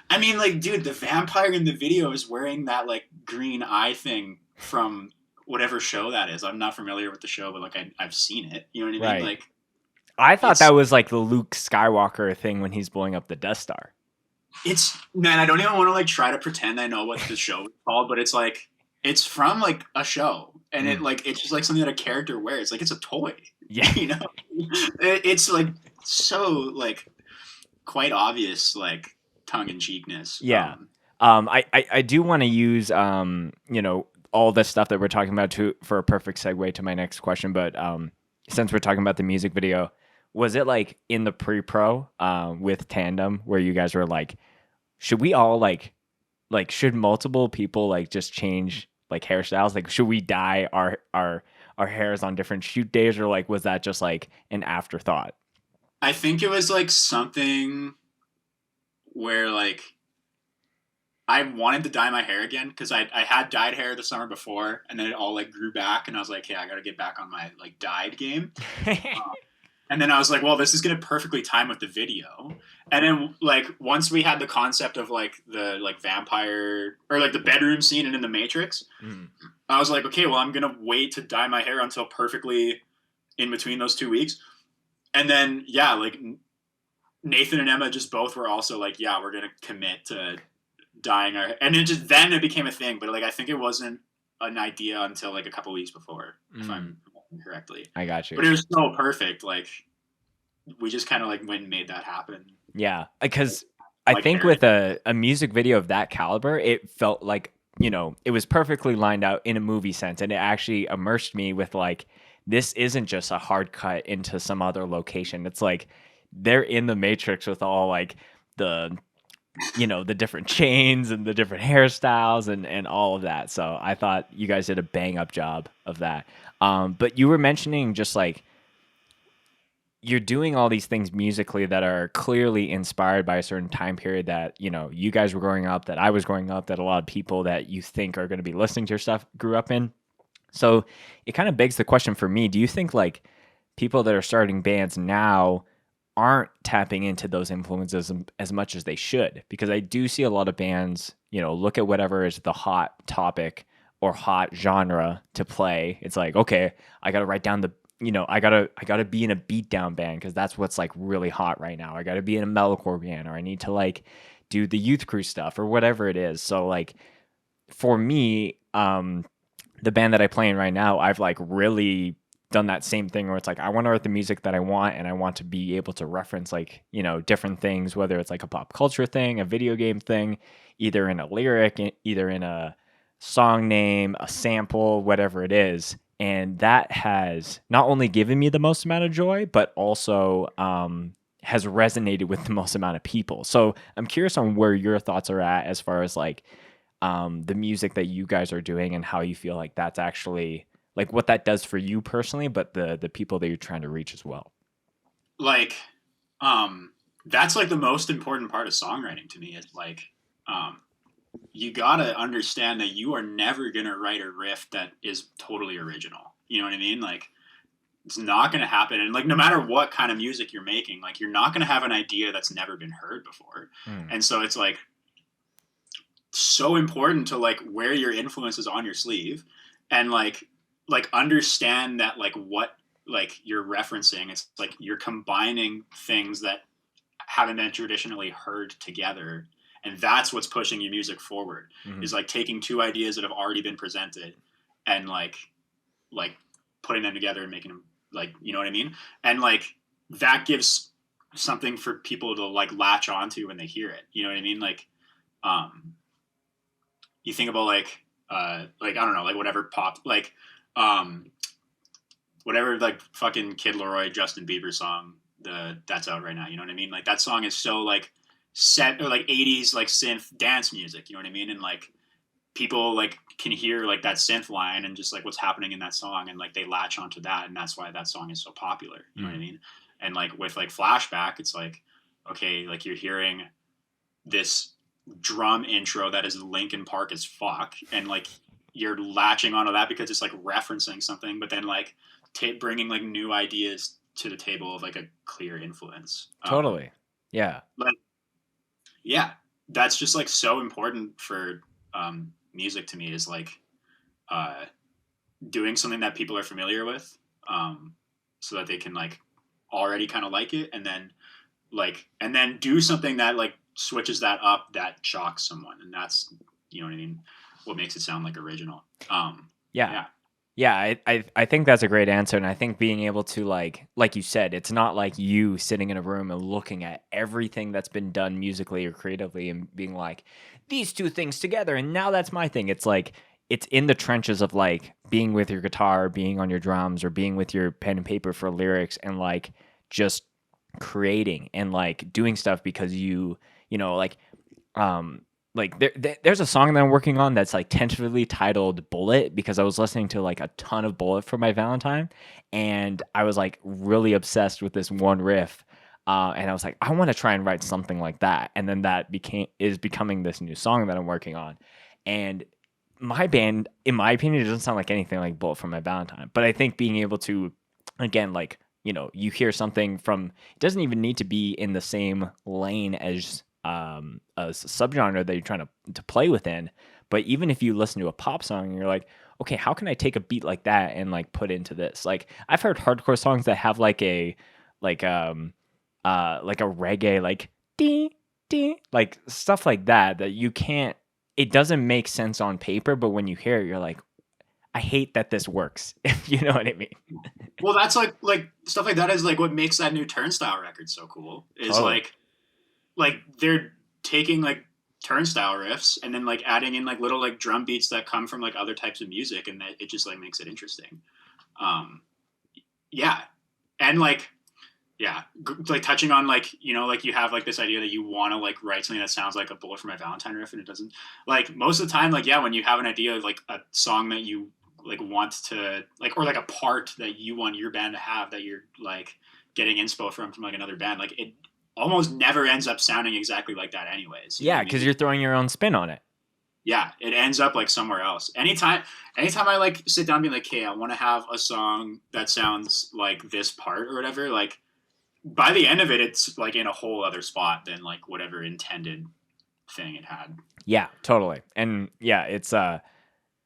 S1: I mean, like, dude, the vampire in the video is wearing that like green eye thing from whatever show that is. I'm not familiar with the show, but like I've seen it. You know what I mean?
S4: Right.
S1: Like
S4: I thought
S1: it's
S4: that was like the Luke Skywalker thing when he's blowing up the Death Star.
S1: it's man. I don't even want to like try to pretend I know what the show is called, but it's like it's from like a show, and it like it's just like something that a character wears. Like it's a toy.
S4: Yeah.
S1: You know, it's like so like quite obvious like tongue in cheekness.
S4: Yeah. I do want to use you know, all the stuff that we're talking about for a perfect segue to my next question. But since we're talking about the music video, was it like in the pre-pro with Tandem where you guys were like, should we all like should multiple people like just change like hairstyles? Like should we dye our hairs on different shoot days, or like was that just like an afterthought?
S1: I think it was like something where like I wanted to dye my hair again because I had dyed hair the summer before, and then it all like grew back, and I was like, hey, I got to get back on my like dyed game. And then I was like, well, this is going to perfectly time with the video. And then like once we had the concept of like the like vampire or like the bedroom scene and in the Matrix, I was like, okay, well, I'm going to wait to dye my hair until perfectly in between those 2 weeks. And then, yeah, like Nathan and Emma just both were also like, yeah, we're going to commit to dyeing our hair. And then it became a thing. But like, I think it wasn't an idea until like a couple weeks before, if I'm correctly.
S4: I got you.
S1: But it was so perfect. Like we just kind of like went and made that happen.
S4: Yeah, because I
S1: Like
S4: think
S1: Harry.
S4: with a music video of that caliber, it felt like, you know, it was perfectly lined out in a movie sense, and it actually immersed me with like, this isn't just a hard cut into some other location. It's like they're in the Matrix with all like the, you know, the different chains and the different hairstyles and all of that. So I thought you guys did a bang up job of that. But you were mentioning just like you're doing all these things musically that are clearly inspired by a certain time period that, you know, you guys were growing up, that I was growing up, that a lot of people that you think are going to be listening to your stuff grew up in. So it kind of begs the question for me, do you think like people that are starting bands now aren't tapping into those influences as much as they should? Because I do see a lot of bands, you know, look at whatever is the hot topic or hot genre to play. It's like, okay, I got to write down the, you know, I gotta be in a beatdown band because that's what's like really hot right now. I gotta be in a metalcore band, or I need to like do the youth crew stuff or whatever it is. So like for me, the band that I play in right now, I've like really done that same thing where it's like I want to write the music that I want, and I want to be able to reference like, you know, different things, whether it's like a pop culture thing, a video game thing, either in a lyric, either in a song name, a sample, whatever it is. And that has not only given me the most amount of joy, but also has resonated with the most amount of people. So I'm curious on where your thoughts are at as far as like the music that you guys are doing and how you feel like that's actually like what that does for you personally, but the people that you're trying to reach as well.
S1: Like, that's like the most important part of songwriting to me is like, you gotta understand that you are never gonna write a riff that is totally original. You know what I mean? Like, it's not gonna happen. And like, no matter what kind of music you're making, like, you're not gonna have an idea that's never been heard before. And so it's like so important to like wear your influences on your sleeve and like understand that like what like you're referencing. It's like you're combining things that haven't been traditionally heard together, and that's what's pushing your music forward. Is like taking two ideas that have already been presented and like putting them together and making them like, you know what I mean? And like that gives something for people to like latch onto when they hear it. You know what I mean? Like you think about like I don't know, like whatever pop, like whatever like fucking Kid Laroi Justin Bieber song that's out right now. You know what I mean? Like that song is so like set or like 80s like synth dance music. You know what I mean? And like people like can hear like that synth line and just like what's happening in that song, and like they latch onto that, and that's why that song is so popular. You know what I mean? And like with like Flashback, it's like, okay, like you're hearing this drum intro that is Linkin Park as fuck, and like you're latching onto that because it's like referencing something, but then like bringing like new ideas to the table of like a clear influence.
S4: Totally. Yeah.
S1: Like, yeah, that's just like so important for music to me, is like doing something that people are familiar with, so that they can like already kind of like it, and then do something that like switches that up, that shocks someone, and that's, you know what I mean, what makes it sound like original.
S4: Yeah, I think that's a great answer, and I think being able to like you said, it's not like you sitting in a room and looking at everything that's been done musically or creatively and being like, these two things together, and now that's my thing. It's like it's in the trenches of like being with your guitar, being on your drums, or being with your pen and paper for lyrics, and like just creating and like doing stuff because you know like there's a song that I'm working on that's like tentatively titled Bullet, because I was listening to like a ton of Bullet for my Valentine, and I was like really obsessed with this one riff, and I was like, I want to try and write something like that, and then that is becoming this new song that I'm working on. And my band, in my opinion, it doesn't sound like anything like Bullet for my Valentine, but I think being able to, again, like, you know, you hear something from, it doesn't even need to be in the same lane as a subgenre that you're trying to play within. But even if you listen to a pop song and you're like, okay, how can I take a beat like that and like put into this? Like I've heard hardcore songs that have like a reggae like dee dee, like stuff like that you can't, it doesn't make sense on paper, but when you hear it, you're like, I hate that this works. If you know what I mean.
S1: Well, that's like stuff like that is like what makes that new Turnstile record so cool. Is
S4: Totally.
S1: like they're taking like Turnstile riffs and then like adding in like little like drum beats that come from like other types of music, and that it just like makes it interesting. Yeah, and like like touching on like, you know, like you have like this idea that you want to like write something that sounds like a Bullet for My Valentine riff, and it doesn't. Like most of the time, like yeah, when you have an idea of like a song that you like want to like, or like a part that you want your band to have that you're like getting inspo from like another band, like it almost never ends up sounding exactly like that anyways.
S4: Yeah, because you're throwing your own spin on it.
S1: Yeah, it ends up like somewhere else. Anytime I like sit down and be like, hey, I want to have a song that sounds like this part or whatever, like by the end of it, it's like in a whole other spot than like whatever intended thing it had.
S4: Yeah, totally. And yeah,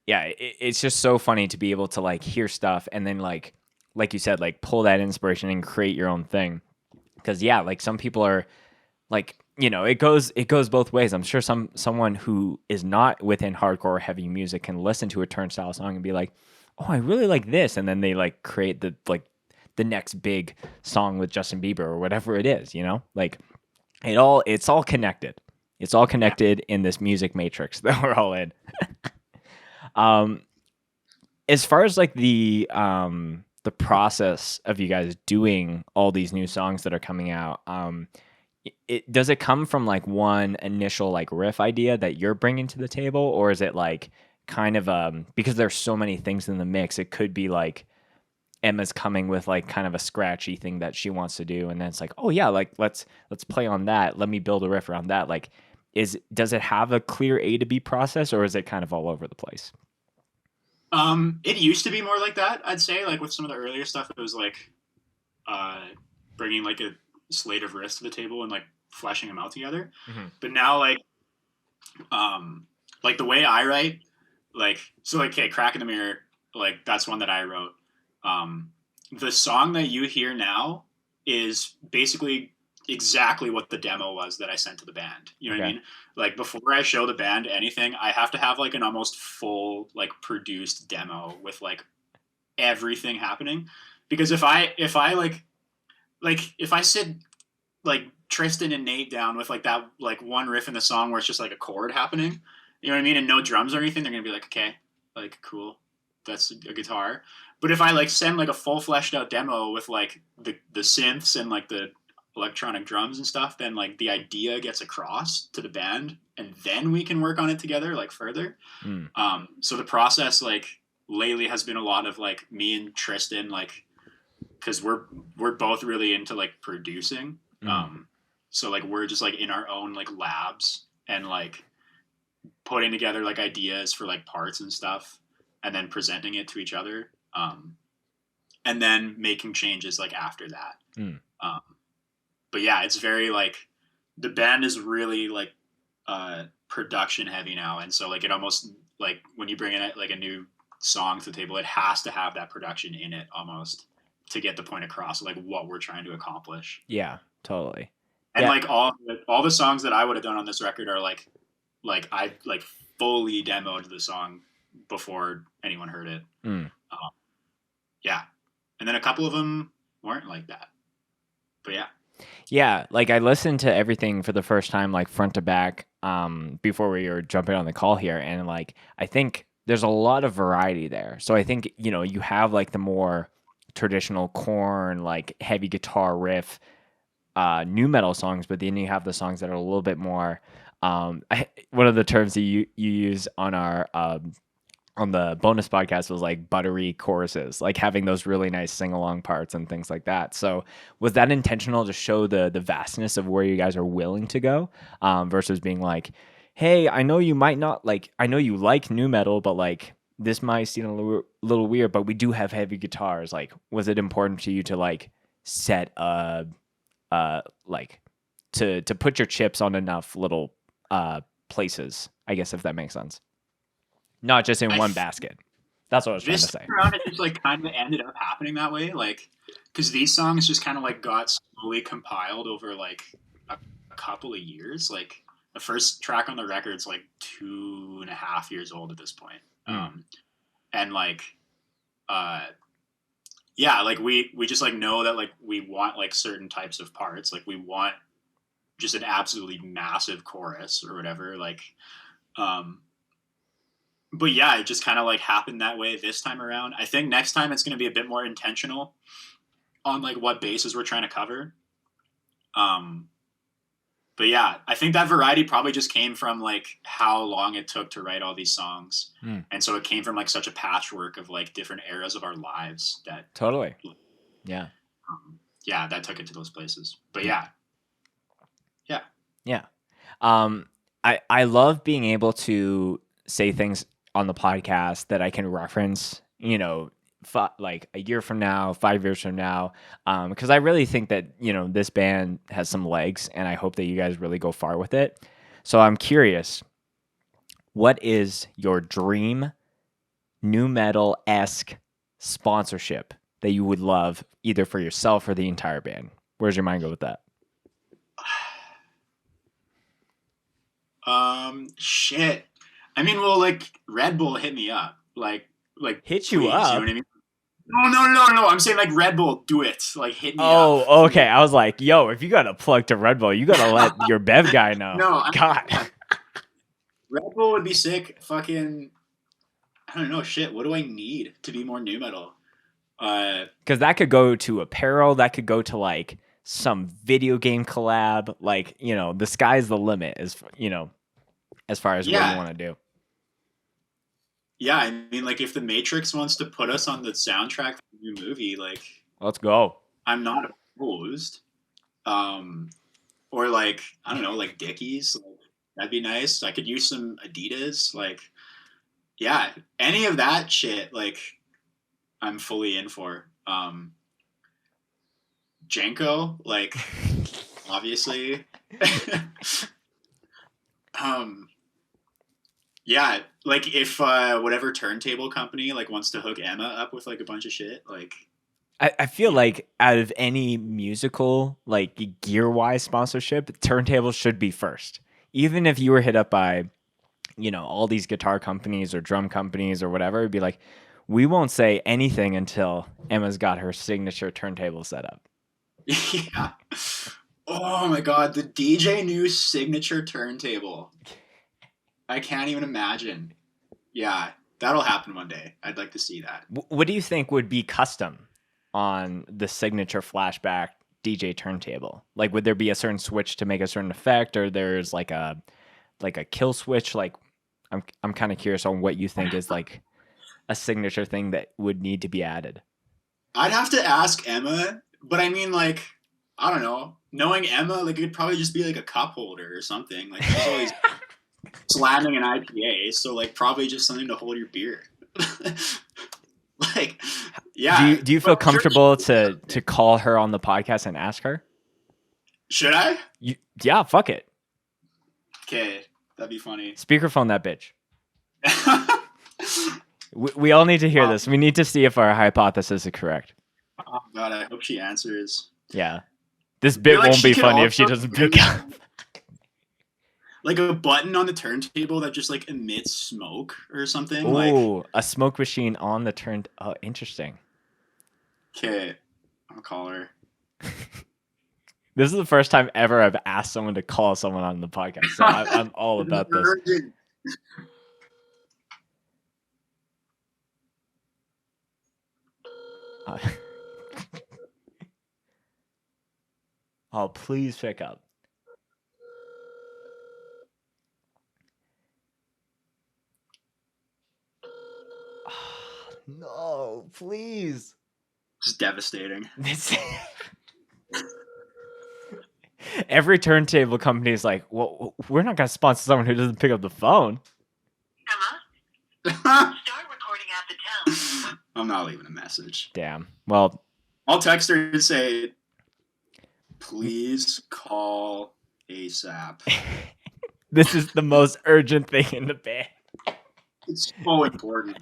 S4: it's just so funny to be able to like hear stuff and then like you said, like pull that inspiration and create your own thing. Because yeah, like some people are like, you know, it goes both ways. I'm sure someone who is not within hardcore or heavy music can listen to a Turnstile song and be like, oh, I really like this, and then they like create the next big song with Justin Bieber or whatever it is, you know? Like it's all connected. It's all connected in this music matrix that we're all in. As far as like the process of you guys doing all these new songs that are coming out, does it come from like one initial like riff idea that you're bringing to the table, or is it like kind of because there's so many things in the mix, it could be like Emma's coming with like kind of a scratchy thing that she wants to do, and then it's like, oh yeah, like let's play on that, let me build a riff around that. Like does it have a clear A to B process, or is it kind of all over the place?
S1: It used to be more like that, I'd say. Like with some of the earlier stuff, it was like bringing like a slate of riffs to the table and like fleshing them out together.
S4: Mm-hmm.
S1: But now like the way I write, like, so like, okay, Crack in the Mirror, like that's one that I wrote. The song that you hear now is basically exactly what the demo was that I sent to the band. You know what I mean? Like before I show the band anything, I have to have like an almost full like produced demo with like everything happening. Because if I sit like Tristan and Nate down with like that like one riff in the song where it's just like a chord happening, you know what I mean, and no drums or anything, they're gonna be like, okay, like cool, that's a guitar. But if I like send like a full fleshed out demo with like the synths and like the electronic drums and stuff, then like the idea gets across to the band, and then we can work on it together like further.
S4: Mm.
S1: So the process like lately has been a lot of like me and Tristan, like, because we're both really into like producing. So like we're just like in our own like labs and like putting together like ideas for like parts and stuff, and then presenting it to each other, and then making changes like after that. But yeah, it's very like the band is really like production heavy now, and so like it almost like when you bring in like a new song to the table, it has to have that production in it almost to get the point across, like what we're trying to accomplish.
S4: Yeah, totally.
S1: And like all the songs that I would have done on this record are like I like fully demoed the song before anyone heard it. Yeah, and then a couple of them weren't like that, but yeah.
S4: Yeah, like I listened to everything for the first time, like front to back, before we were jumping on the call here, and like I think there's a lot of variety there. So I think, you know, you have like the more traditional Korn, like heavy guitar riff, new metal songs, but then you have the songs that are a little bit more. One of the terms that you use on our on the bonus podcast was like buttery choruses, like having those really nice sing along parts and things like that. So was that intentional to show the vastness of where you guys are willing to go, versus being like, hey, I know you might not like, I know you like new metal, but like this might seem a little weird, but we do have heavy guitars. Like, was it important to you to like set like to put your chips on enough little places, I guess, if that makes sense? Not just in one basket. That's what I was trying to say.
S1: Around it just like kind of ended up happening that way, like because these songs just kind of like got slowly compiled over like a couple of years. Like the first track on the record's like 2.5 years old at this point. And like yeah, like we just like know that like we want like certain types of parts, like we want just an absolutely massive chorus or whatever, like but yeah, it just kind of like happened that way this time around. I think next time it's going to be a bit more intentional on like what bases we're trying to cover. But yeah, I think that variety probably just came from like how long it took to write all these songs. And so it came from like such a patchwork of like different eras of our lives that
S4: totally. Yeah.
S1: Yeah, that took it to those places. But yeah.
S4: I love being able to say things on the podcast that I can reference, you know, like a year from now, 5 years from now, because I really think that, you know, this band has some legs, and I hope that you guys really go far with it. So I'm curious, what is your dream new metal-esque sponsorship that you would love, either for yourself or the entire band? Where's your mind go with that?
S1: Shit. I mean, well, like Red Bull hit me up, like
S4: hit you
S1: please,
S4: up.
S1: You know what I mean? No. I'm saying like Red Bull, do it. Like hit me up.
S4: Oh, okay. I was like, yo, if you got a plug to Red Bull, you gotta let your Bev guy know.
S1: No,
S4: God.
S1: Red Bull would be sick. Fucking, I don't know. Shit. What do I need to be more new metal?
S4: Because that could go to apparel. That could go to like some video game collab. Like, you know, the sky's the limit. As you know, as far as what you want to do.
S1: Yeah, I mean, like, if The Matrix wants to put us on the soundtrack for a new movie, like...
S4: Let's go.
S1: I'm not opposed. Or, like, I don't know, like, Dickies. Like, that'd be nice. I could use some Adidas. Like, yeah, any of that shit, like, I'm fully in for. Jenko, like, obviously. Yeah, like if whatever turntable company like wants to hook Emma up with like a bunch of shit, like
S4: I feel like out of any musical like gear wise sponsorship, turntables should be first. Even if you were hit up by, you know, all these guitar companies or drum companies or whatever, it'd be like, we won't say anything until Emma's got her signature turntable set up.
S1: Yeah. Oh my god, the DJ new signature turntable. I can't even imagine. Yeah. that'll happen one day. I'd like to see that.
S4: What do you think would be custom on the signature flashback DJ turntable? Like, would there be a certain switch to make a certain effect, or there's like a kill switch? Like, I'm kind of curious on what you think is like a signature thing that would need to be added.
S1: I'd have to ask Emma, but I mean, like, I don't know. Knowing Emma, like, it could probably just be like a cup holder or something. Like, she's always slamming an IPA, so like probably just something to hold your beer. Like, yeah.
S4: Do you feel comfortable to call her on the podcast and ask her?
S1: Should I?
S4: Yeah, fuck it.
S1: Okay, that'd be funny.
S4: Speakerphone that bitch. We all need to hear this. We need to see if our hypothesis is correct.
S1: Oh god, I hope she answers.
S4: Yeah. This bit won't be funny if she doesn't pick up.
S1: Like a button on the turntable that just like emits smoke or something.
S4: Ooh,
S1: like
S4: a smoke machine on the turn. Oh, interesting.
S1: Okay, I'll call her.
S4: This is the first time ever I've asked someone to call someone on the podcast, so I'm all about this. Oh, please pick up. No, please.
S1: Just devastating.
S4: Every turntable company is like, well, we're not going to sponsor someone who doesn't pick up the phone.
S2: Emma, start recording at the tone.
S1: I'm not leaving a message.
S4: Damn. Well,
S1: I'll text her and say, please call ASAP.
S4: This is the most urgent thing in the band.
S1: It's so important.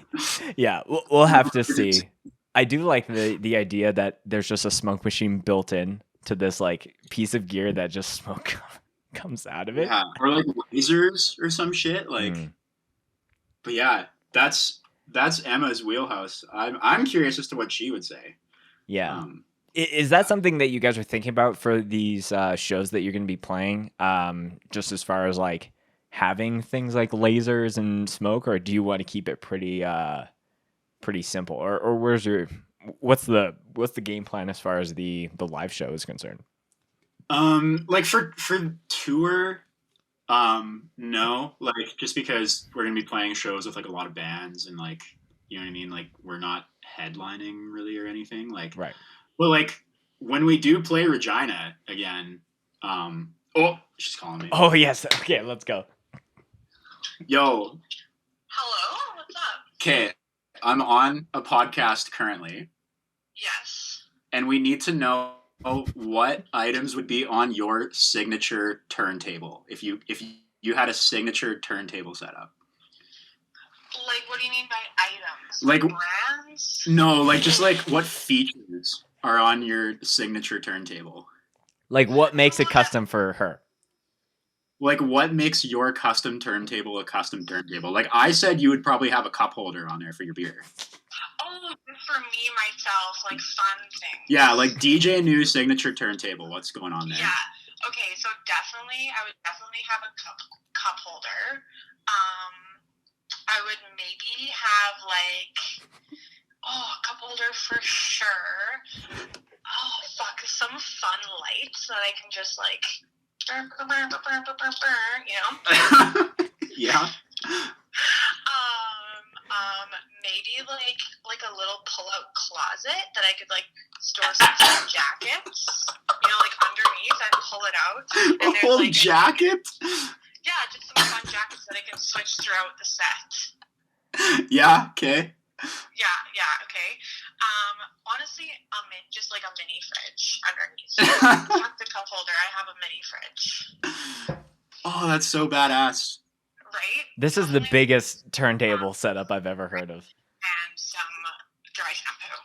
S4: Yeah, we'll have to see. I do like the idea that there's just a smoke machine built in to this like piece of gear that just smoke comes out of it.
S1: Yeah, or like lasers or some shit. Like, but yeah, that's Emma's wheelhouse. I'm curious as to what she would say.
S4: Yeah. Is that something that you guys are thinking about for these shows that you're going to be playing? Just as far as like having things like lasers and smoke, or do you want to keep it pretty simple? Or what's the game plan as far as the live show is concerned?
S1: Like for tour, no, like just because we're gonna be playing shows with like a lot of bands and like, you know what I mean? Like we're not headlining really or anything. Like,
S4: right.
S1: Well, like when we do play Regina again, oh, she's calling me.
S4: Oh yes. Okay, let's go.
S1: Yo.
S2: Hello? What's up?
S1: Okay, I'm on a podcast currently.
S2: Yes.
S1: And we need to know what items would be on your signature turntable if you had a signature turntable setup.
S2: Like, what do you mean by items?
S1: Like
S2: brands?
S1: No, like just like what features are on your signature turntable?
S4: Like what makes it custom for her?
S1: Like what makes your custom turntable a custom turntable? Like I said you would probably have a cup holder on there for your beer.
S2: Oh, for me, myself, like fun things.
S1: Yeah, like DJ new signature turntable. What's going on there?
S2: Yeah. Okay, so I would definitely have a cup holder. I would maybe have a cup holder for sure. Oh fuck, some fun lights that I can just like, you know.
S1: Yeah.
S2: Maybe like a little pull-out closet that I could like store some fun jackets. You know, like underneath, I'd pull it out. And
S1: A whole jacket?
S2: Yeah, just some fun jackets that I can switch throughout the set.
S1: Yeah. Okay.
S2: Yeah. Okay. Honestly, just like a mini fridge underneath. Fuck the cup holder. I have a mini fridge.
S1: Oh, that's so badass.
S2: Right?
S4: This is the biggest turntable setup I've ever heard of.
S2: And some dry shampoo.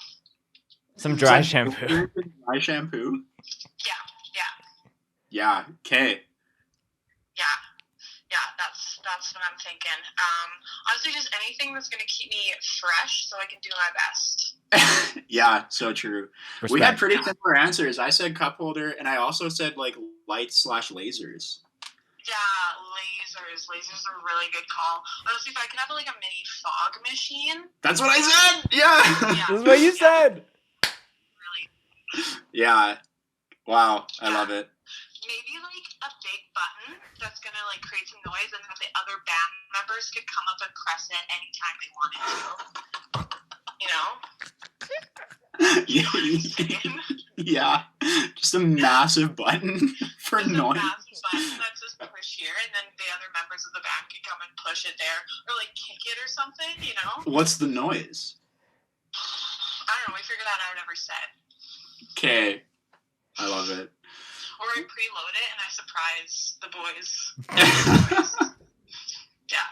S4: Some dry shampoo.
S1: Dry shampoo?
S2: Yeah.
S1: Yeah, okay.
S2: Yeah, that's what I'm thinking. Honestly, just anything that's going to keep me fresh so I can do my best.
S1: Yeah, so true.
S4: Respect.
S1: We had pretty similar answers. I said cup holder, and I also said like lights /lasers.
S2: Yeah, lasers. lasers. Lasers are a really good call. Honestly, if I could have like a mini fog machine.
S1: That's what I said. Yeah.
S4: This is what you said.
S2: Really.
S1: Yeah. Wow. I love it.
S2: Maybe like a big button that's gonna like create some noise, and that the other band members could come up and press it anytime they wanted to. You know?
S1: Yeah. Just a massive button for
S2: Just
S1: noise.
S2: a massive button that's just push here, and then the other members of the band can come and push it there, or like kick it or something. You know?
S1: What's the noise?
S2: I don't know. We figure that out every set.
S1: Okay. I love it.
S2: Or I preload it and I surprise the boys. Yeah.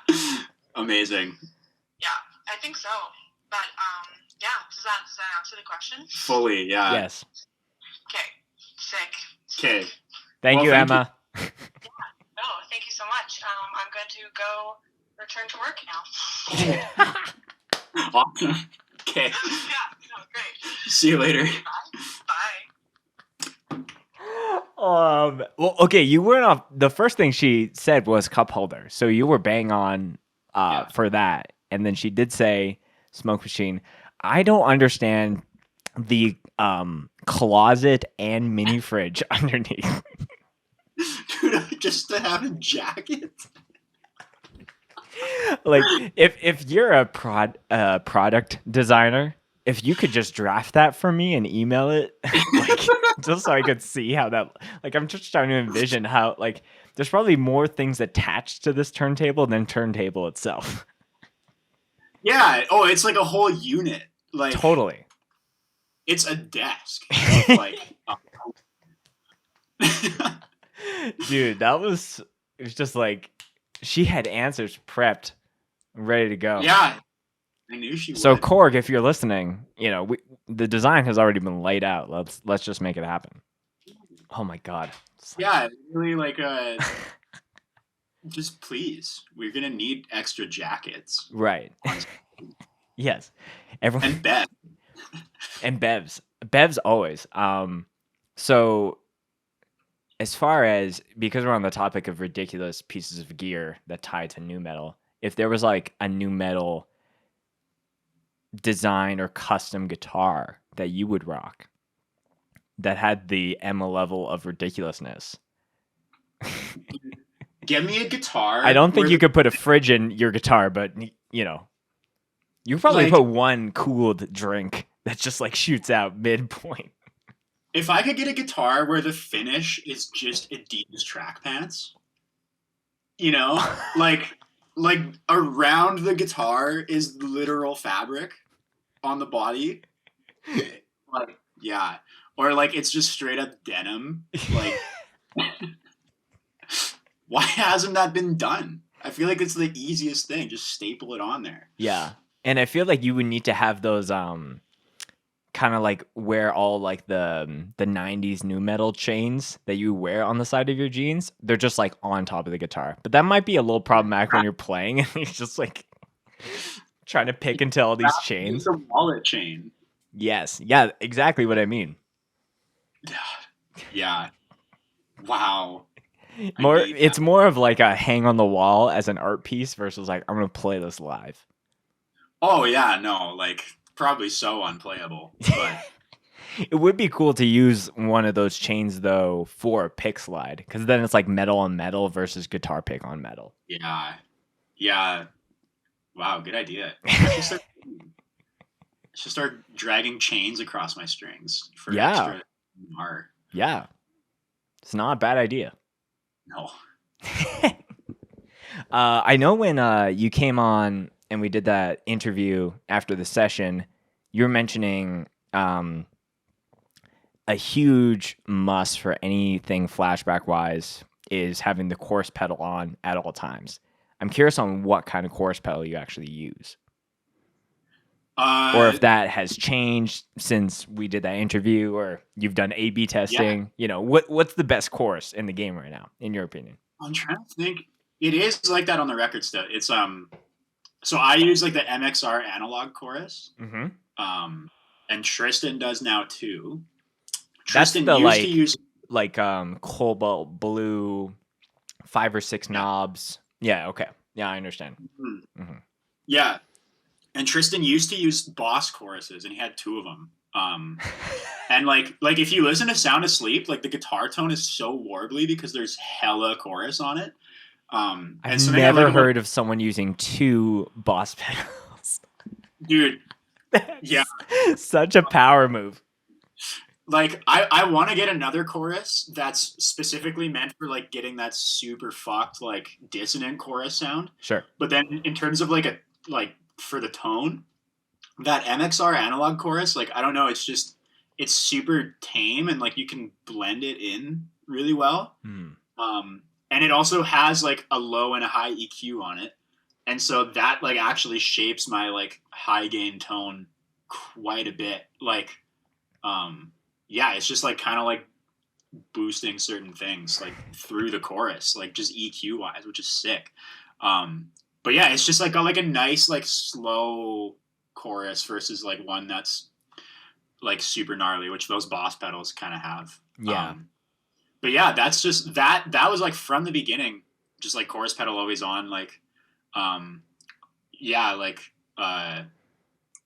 S1: Amazing.
S2: Yeah, I think so. But yeah, does that answer the question?
S1: Fully, yeah.
S4: Yes.
S2: Okay. Sick.
S1: Okay.
S4: Thank you, Emma.
S2: No, thank you so much. I'm going to go return to work now.
S1: Awesome. Okay.
S2: Yeah, no, great.
S1: See you later.
S2: Bye.
S4: Well, okay, you weren't off. The first thing she said was cup holder, so you were bang on for that. And then she did say smoke machine. I don't understand the closet and mini fridge underneath.
S1: Dude, just to have a jacket.
S4: Like, if you're a product designer, if you could just draft that for me and email it, like, just so I could see how that, like, I'm just trying to envision how, like, there's probably more things attached to this turntable than turntable itself.
S1: Yeah. Oh, it's like a whole unit. Like,
S4: Totally.
S1: It's a desk. Like,
S4: dude, it was just like, she had answers prepped, ready to go.
S1: yeah. I knew she
S4: So
S1: would.
S4: Korg, if you're listening, the design has already been laid out. Let's just make it happen. Oh my god.
S1: Yeah, really like just please. We're gonna need extra jackets.
S4: Right. Yes. Everyone
S1: And Beth.
S4: and Bevs. Bevs always. So as far as, because we're on the topic of ridiculous pieces of gear that tie to nu metal, if there was like a nu metal design or custom guitar that you would rock that had the Emma level of ridiculousness.
S1: Give me a guitar.
S4: I don't think
S1: where
S4: you could put a fridge in your guitar, but you probably
S1: Like-
S4: put one cooled drink that just like shoots out midpoint.
S1: If I could get a guitar where the finish is just Adidas track pants, like around the guitar is literal fabric on the body. Like, yeah. Or like it's just straight up denim. Like, why hasn't that been done? I feel like it's the easiest thing. Just staple it on there.
S4: Yeah. And I feel like you would need to have those kind of like wear all like the 90s nu metal chains that you wear on the side of your jeans. They're just like on top of the guitar. But that might be a little problematic when you're playing and you're just like trying to pick into all these chains.
S1: It's a wallet chain.
S4: Yes. Yeah, exactly what I mean.
S1: Yeah. Wow.
S4: It's more of like a hang on the wall as an art piece versus like, I'm going to play this live.
S1: Oh yeah, no, like probably so unplayable. But
S4: It would be cool to use one of those chains though for a pick slide, because then it's like metal on metal versus guitar pick on metal.
S1: yeah. Wow, good idea. I should start dragging chains across my strings for extra art.
S4: Yeah. It's not a bad idea.
S1: No.
S4: I know when you came on and we did that interview after the session, you were mentioning a huge must for anything flashback wise is having the chorus pedal on at all times. I'm curious on what kind of chorus pedal you actually use. Or if that has changed since we did that interview, or you've done A/B testing. What's the best chorus in the game right now, in your opinion?
S1: I'm trying to think. It is like that on the record stuff. It's so I use like the MXR analog chorus.
S4: Mm-hmm.
S1: And Tristan does now too.
S4: That's
S1: Tristan
S4: the
S1: used
S4: like
S1: to use
S4: cobalt blue 5 or 6 knobs Yeah. Okay. Yeah, I understand.
S1: Mhm.
S4: Hmm.
S1: Yeah, and Tristan used to use Boss choruses, and he had two of them. And like if you listen to Sound Asleep, like the guitar tone is so warbly because there's hella chorus on it.
S4: I've
S1: And something I like
S4: never
S1: about
S4: heard of someone using two boss pedals.
S1: dude, yeah,
S4: That's such a power move.
S1: like I want to get another chorus that's specifically meant for like getting that super fucked like dissonant chorus sound.
S4: Sure.
S1: But then in terms of like for the tone, that MXR analog chorus, like I don't know, it's super tame and like you can blend it in really well.
S4: Hmm.
S1: And it also has like a low and a high EQ on it. And so that like actually shapes my like high gain tone quite a bit. Like yeah, it's just like kind of like boosting certain things like through the chorus, like just EQ wise, which is sick. But yeah, it's just like a nice like slow chorus versus like one that's like super gnarly, which those boss pedals kind of have.
S4: Yeah.
S1: But yeah, that's just that was like from the beginning, just like chorus pedal always on, like um yeah, like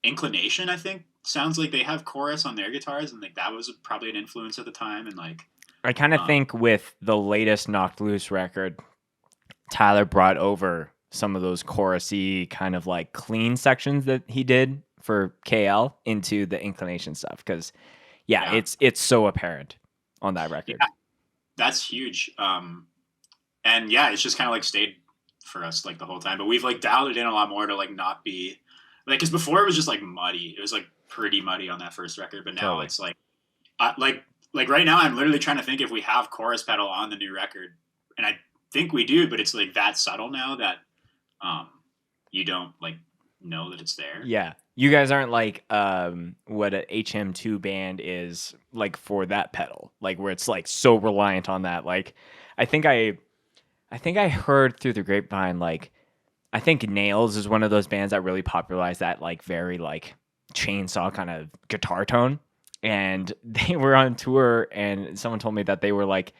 S1: Inclination, I think sounds like they have chorus on their guitars, and like that was probably an influence at the time, and like
S4: I kind of think with the latest Knocked Loose record, Tyler brought over some of those chorusy kind of like clean sections that he did for KL into the Inclination stuff because yeah,
S1: yeah,
S4: it's so apparent on that record.
S1: yeah, that's huge. And yeah, it's just kind of like stayed for us like the whole time, but we've like dialed it in a lot more to like not be like, because before it was just like muddy, it was like pretty muddy on that first record, but now
S4: Totally.
S1: it's like like right now I'm literally trying to think if we have chorus pedal on the new record, and I think we do, but it's like that subtle now that you don't like know that it's there.
S4: Yeah. You guys aren't like what a HM2 band is like for that pedal, like where it's like so reliant on that. Like I think I heard through the grapevine, like I think Nails is one of those bands that really popularized that like very like chainsaw kind of guitar tone. And they were on tour and someone told me that they were like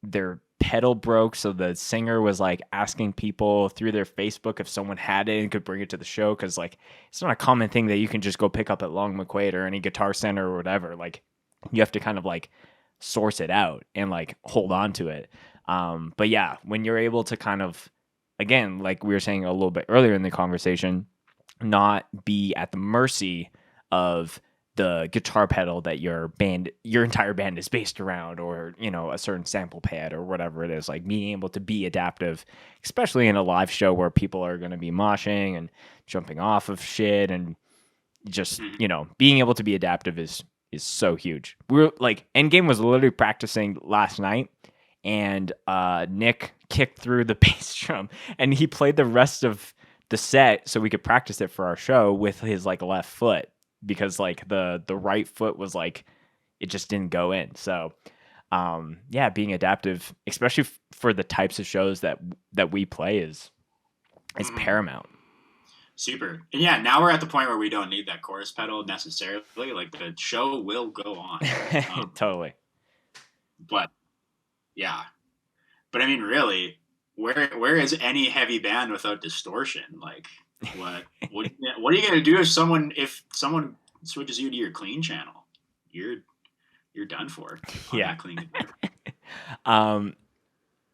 S4: their pedal broke, so the singer was like asking people through their Facebook if someone had it and could bring it to the show because like it's not a common thing that you can just go pick up at Long McQuaid or any Guitar Center or whatever. Like you have to kind of like source it out and like hold on to it. But yeah, when you're able to kind of, again, like we were saying a little bit earlier in the conversation, not be at the mercy of the guitar pedal that your entire band is based around, or you know, a certain sample pad or whatever it is, like being able to be adaptive, especially in a live show where people are going to be moshing and jumping off of shit, and just, you know, being able to be adaptive is so huge. We're like, Endgame was literally practicing last night, and Nick kicked through the bass drum and he played the rest of the set so we could practice it for our show with his like left foot, because like the right foot was like, it just didn't go in. So yeah, being adaptive, especially for the types of shows that we play, is paramount.
S1: Super. And yeah, now we're at the point where we don't need that chorus pedal necessarily. Like the show will go on.
S4: Totally.
S1: But yeah. But I mean, really, where is any heavy band without distortion? Like, what are you gonna do if someone switches you to your clean channel? You're done for. On
S4: Yeah.
S1: that clean guitar.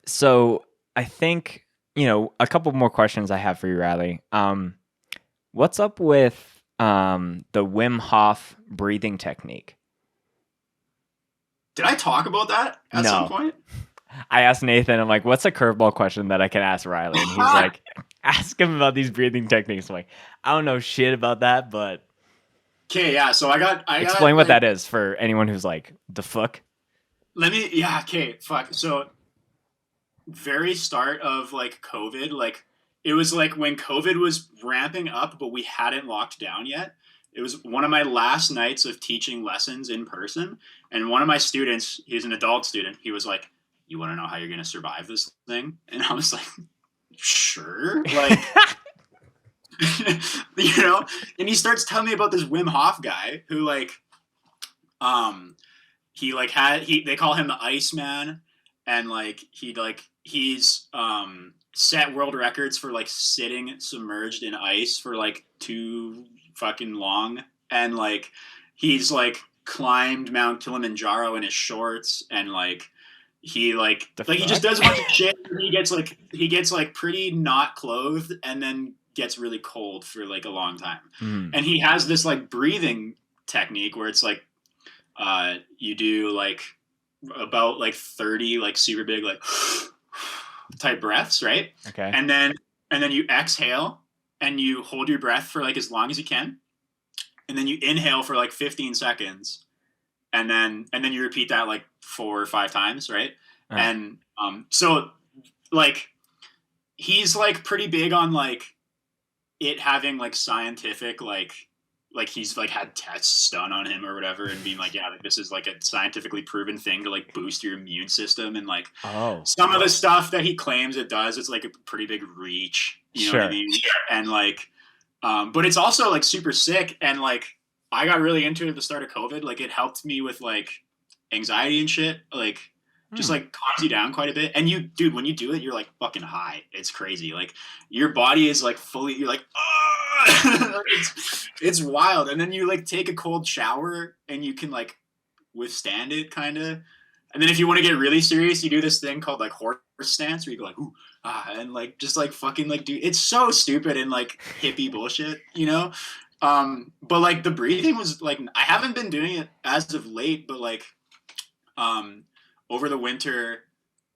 S4: So I think, you know, a couple more questions I have for you, Riley. What's up with the Wim Hof breathing technique?
S1: Did I talk about that at
S4: No.
S1: some point?
S4: I asked Nathan, I'm like, what's a curveball question that I can ask Riley? And he's like, ask him about these breathing techniques. I'm like, I don't know shit about that, but
S1: Okay, yeah. So I got
S4: explain what
S1: like,
S4: that is for anyone who's like, the fuck?
S1: okay, fuck. So very start of like COVID, like it was like when COVID was ramping up, but we hadn't locked down yet. It was one of my last nights of teaching lessons in person, and one of my students, he's an adult student, he was like, "You want to know how you're going to survive this thing?" And I was like, "Sure." Like, you know, and he starts telling me about this Wim Hof guy who like he like they call him the Iceman, and like he's set world records for like sitting submerged in ice for like too fucking long, and like he's like climbed Mount Kilimanjaro in his shorts, and like he he just does a bunch of shit. He gets like pretty not clothed, and then gets really cold for like a long time. And he has this like breathing technique where it's like you do like about like 30 like super big like type breaths, right?
S4: Okay.
S1: And then you exhale and you hold your breath for like as long as you can, and then you inhale for like 15 seconds, and then you repeat that like 4 or 5 times, right? And so like he's like pretty big on like it having like scientific like he's like had tests done on him or whatever, and being like, yeah, like this is like a scientifically proven thing to like boost your immune system, and like some of the stuff that he claims it does, it's like a pretty big reach, you know what I mean? And like but it's also like super sick, and like I got really into it at the start of COVID. Like it helped me with like anxiety and shit, like just like calms you down quite a bit. And you, dude, when you do it, you're like fucking high. It's crazy. Like your body is like fully, you're like, oh! it's wild. And then you like take a cold shower and you can like withstand it kind of. And then if you want to get really serious, you do this thing called like horse stance, where you go like, ooh, and like just like fucking like do. It's so stupid and like hippie bullshit, you know. But like the breathing was like, I haven't been doing it as of late, but like over the winter,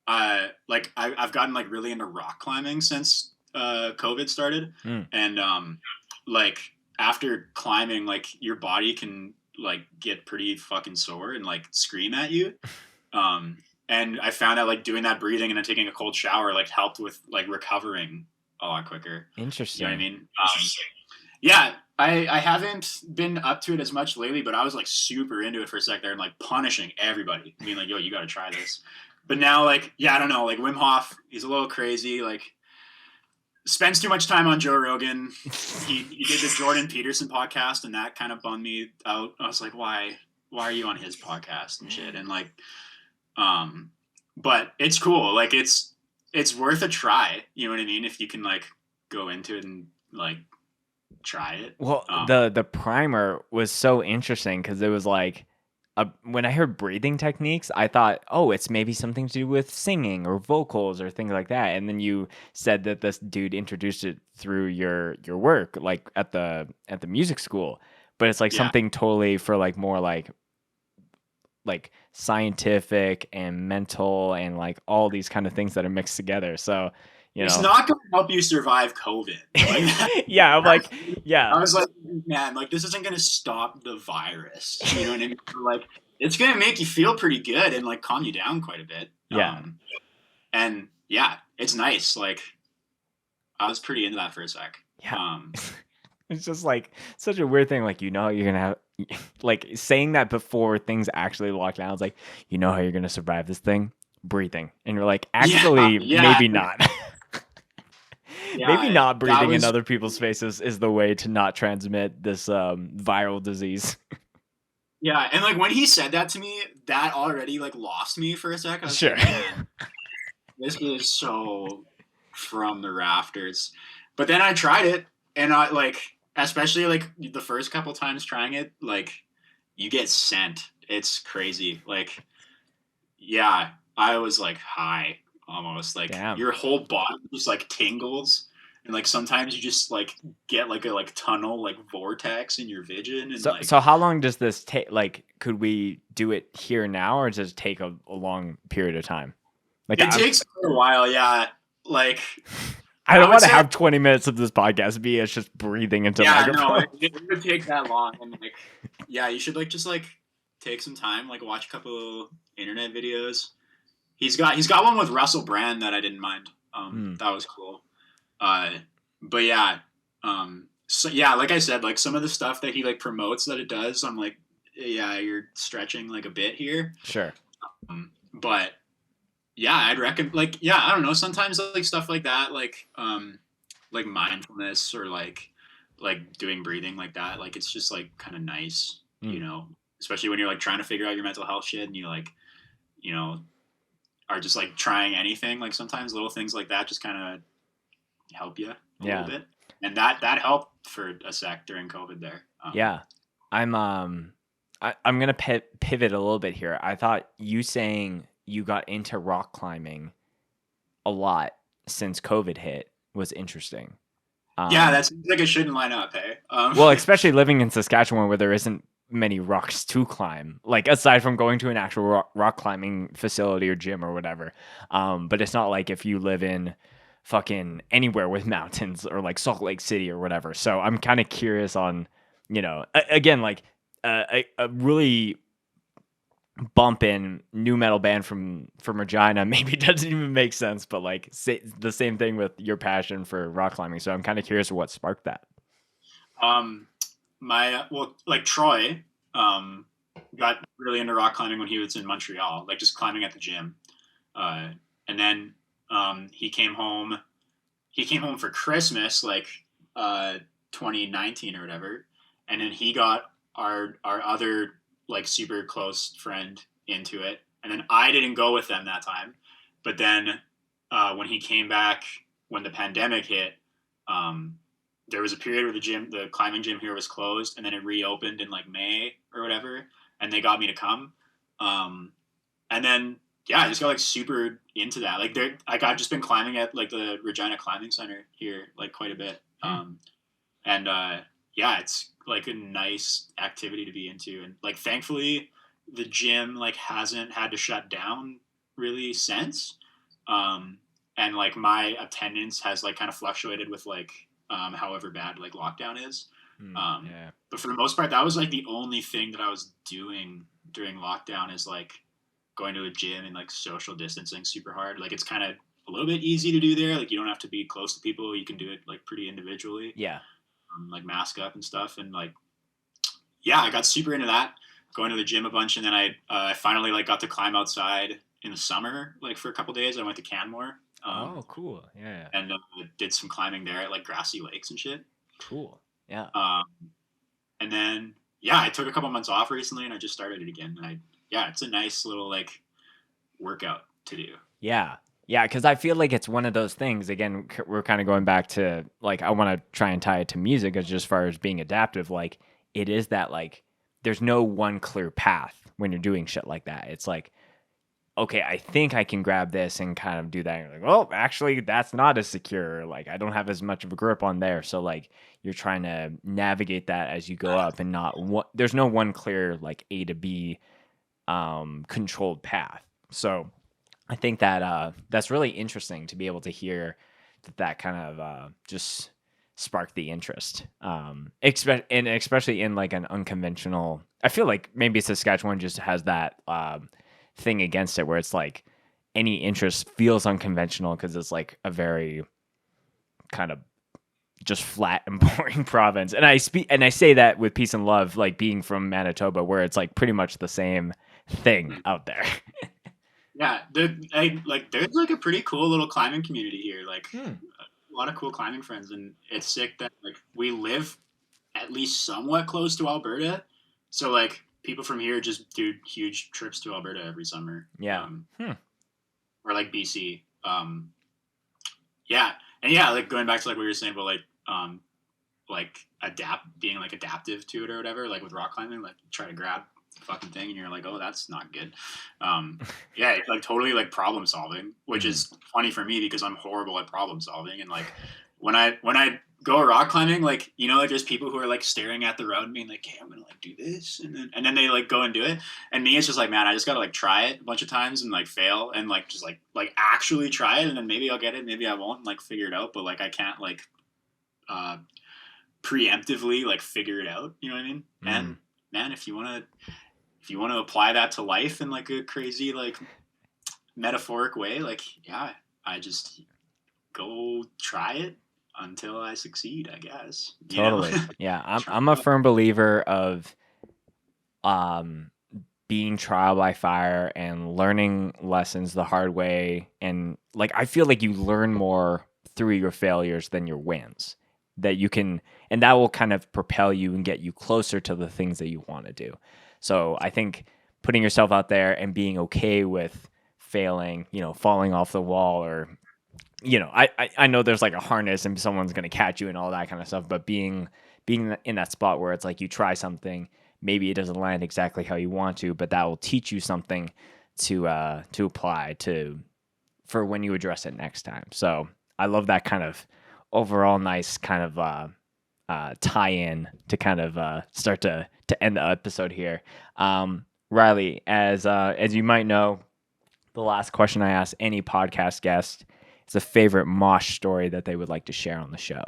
S1: like I've gotten like really into rock climbing since COVID started, and like after climbing, like your body can like get pretty fucking sore and like scream at you. And I found out like doing that breathing and then taking a cold shower like helped with like recovering a lot quicker.
S4: Interesting.
S1: You know what I mean? Yeah, I haven't been up to it as much lately, but I was like super into it for a sec there and like punishing everybody, being like, yo, you got to try this. But now, like, yeah, I don't know, like Wim Hof, he's a little crazy, like spends too much time on Joe Rogan. He did the Jordan Peterson podcast, and that kind of bummed me out. I was like, why are you on his podcast and shit? And like, but it's cool. Like it's worth a try. You know what I mean? If you can like go into it and like try it.
S4: Well, the primer was so interesting because it was like when I heard breathing techniques, I thought, oh, it's maybe something to do with singing or vocals or things like that. And then you said that this dude introduced it through your work, like at the music school. But it's like something totally for like more like scientific and mental and like all these kind of things that are mixed together. So
S1: it's not going to help you survive COVID. Like,
S4: yeah, I'm like, yeah.
S1: I was like, man, like this isn't going to stop the virus. You know what I mean? Like, it's going to make you feel pretty good and like calm you down quite a bit.
S4: Yeah.
S1: And yeah, it's nice. Like, I was pretty into that for a sec.
S4: Yeah. It's just like such a weird thing. Like, you know, you're going to have like saying that before things actually lock down. It's like, you know how you're going to survive this thing? Breathing. And you're like, actually, maybe not. Maybe not breathing in other people's faces is the way to not transmit this viral disease.
S1: Yeah, and like when he said that to me, that already like lost me for a second.
S4: Sure.
S1: Like, man, this is so from the rafters. But then I tried it, and I like, especially like the first couple times trying it, like you get sent. It's crazy. Like, yeah, I was like high. Almost like your whole body just like tingles, and like sometimes you just like get like a like tunnel like vortex in your vision. And
S4: so how long does this take? Like, could we do it here now, or does it take a long period of time? Like
S1: it takes a while. Yeah, like
S4: I don't want to have 20 minutes of this podcast be it's just breathing into microphone.
S1: No, it would take that long. And like, yeah, you should like just like take some time, like watch a couple internet videos. He's got one with Russell Brand that I didn't mind. That was cool. But yeah, so yeah, like I said, like some of the stuff that he like promotes that it does, I'm like, yeah, you're stretching like a bit here.
S4: Sure.
S1: But yeah, I'd recommend like, yeah, I don't know. Sometimes like stuff like that, like mindfulness or like doing breathing like that. Like, it's just like kind of nice, you know, especially when you're like trying to figure out your mental health shit and you like, you know, are just like trying anything. Like sometimes little things like that just kind of help you a
S4: Yeah.
S1: little bit, and that helped for a sec during COVID there.
S4: Yeah. I'm gonna pivot a little bit here. I thought you saying you got into rock climbing a lot since COVID hit was interesting.
S1: Yeah, that seems like it shouldn't line up, hey?
S4: Well, especially living in Saskatchewan where there isn't many rocks to climb, like aside from going to an actual rock climbing facility or gym or whatever. But it's not like if you live in fucking anywhere with mountains or like Salt Lake City or whatever. So I'm kind of curious on, again, like a really bumpin' new metal band from Regina maybe doesn't even make sense, but like the same thing with your passion for rock climbing. So I'm kind of curious what sparked that.
S1: Like Troy, got really into rock climbing when he was in Montreal, like just climbing at the gym. And then he came home for Christmas, like 2019 or whatever, and then he got our other like super close friend into it, and then I didn't go with them that time, but then when he came back when the pandemic hit, there was a period where the climbing gym here was closed, and then it reopened in like May or whatever, and they got me to come, and then I just got like super into that. Like I've just been climbing at like the Regina Climbing Center here like quite a bit, and it's like a nice activity to be into, and like thankfully the gym like hasn't had to shut down really since, and like my attendance has like kind of fluctuated with like however bad like lockdown is, but for the most part that was like the only thing that I was doing during lockdown is like going to a gym and like social distancing super hard. Like it's kind of a little bit easy to do there, like you don't have to be close to people, you can do it like pretty individually, like mask up and stuff, and like I got super into that, going to the gym a bunch, and then I finally like got to climb outside in the summer like for a couple days. I went to Canmore,
S4: Cool,
S1: and did some climbing there at like grassy lakes and shit.
S4: Cool.
S1: And then I took a couple months off recently, and I just started it again, and it's a nice little like workout to do.
S4: Yeah, because I feel like it's one of those things, again, we're kind of going back to, like, I want to try and tie it to music as far as being adaptive. Like, it is that, like, there's no one clear path when you're doing shit like that. It's like, okay, I think I can grab this and kind of do that. And you're like, well, actually, that's not as secure. Like, I don't have as much of a grip on there. So, like, you're trying to navigate that as you go up, and there's no one clear, like, A to B controlled path. So I think that that's really interesting to be able to hear that kind of just sparked the interest, especially in like an unconventional. I feel like maybe Saskatchewan just has that thing against it where it's like any interest feels unconventional because it's like a very kind of just flat and boring province. And I say that with peace and love, like being from Manitoba, where it's like pretty much the same thing out there.
S1: There's like a pretty cool little climbing community here. Like a lot of cool climbing friends, and it's sick that like we live at least somewhat close to Alberta. So like people from here just do huge trips to Alberta every summer. Or like BC. Like going back to like what you were saying about like being like adaptive to it or whatever, like with rock climbing, like try to grab fucking thing and you're like, oh, that's not good. It's like totally like problem solving, which is funny for me because I'm horrible at problem solving. And like when I go rock climbing, like, you know, like there's people who are like staring at the road and being like, hey, I'm gonna like do this, and then they like go and do it. And me, it's just like, man, I just gotta like try it a bunch of times and like fail and like just like actually try it, and then maybe I'll get it, maybe I won't, and like figure it out. But like I can't like preemptively like figure it out, you know what I mean? And man, if you want to apply that to life in like a crazy like metaphoric way, like I just go try it until I succeed, I guess.
S4: Totally. I'm a firm believer of being trial by fire and learning lessons the hard way, and like I feel like you learn more through your failures than your wins, that you can, and that will kind of propel you and get you closer to the things that you want to do. So I think putting yourself out there and being okay with failing, you know, falling off the wall or I know there's like a harness and someone's gonna catch you and all that kind of stuff, but being in that spot where it's like you try something, maybe it doesn't land exactly how you want to, but that will teach you something to apply to for when you address it next time. So I love that kind of overall nice kind of tie-in to kind of start to end the episode here. Riley, as you might know, the last question I ask any podcast guest is a favorite mosh story that they would like to share on the show.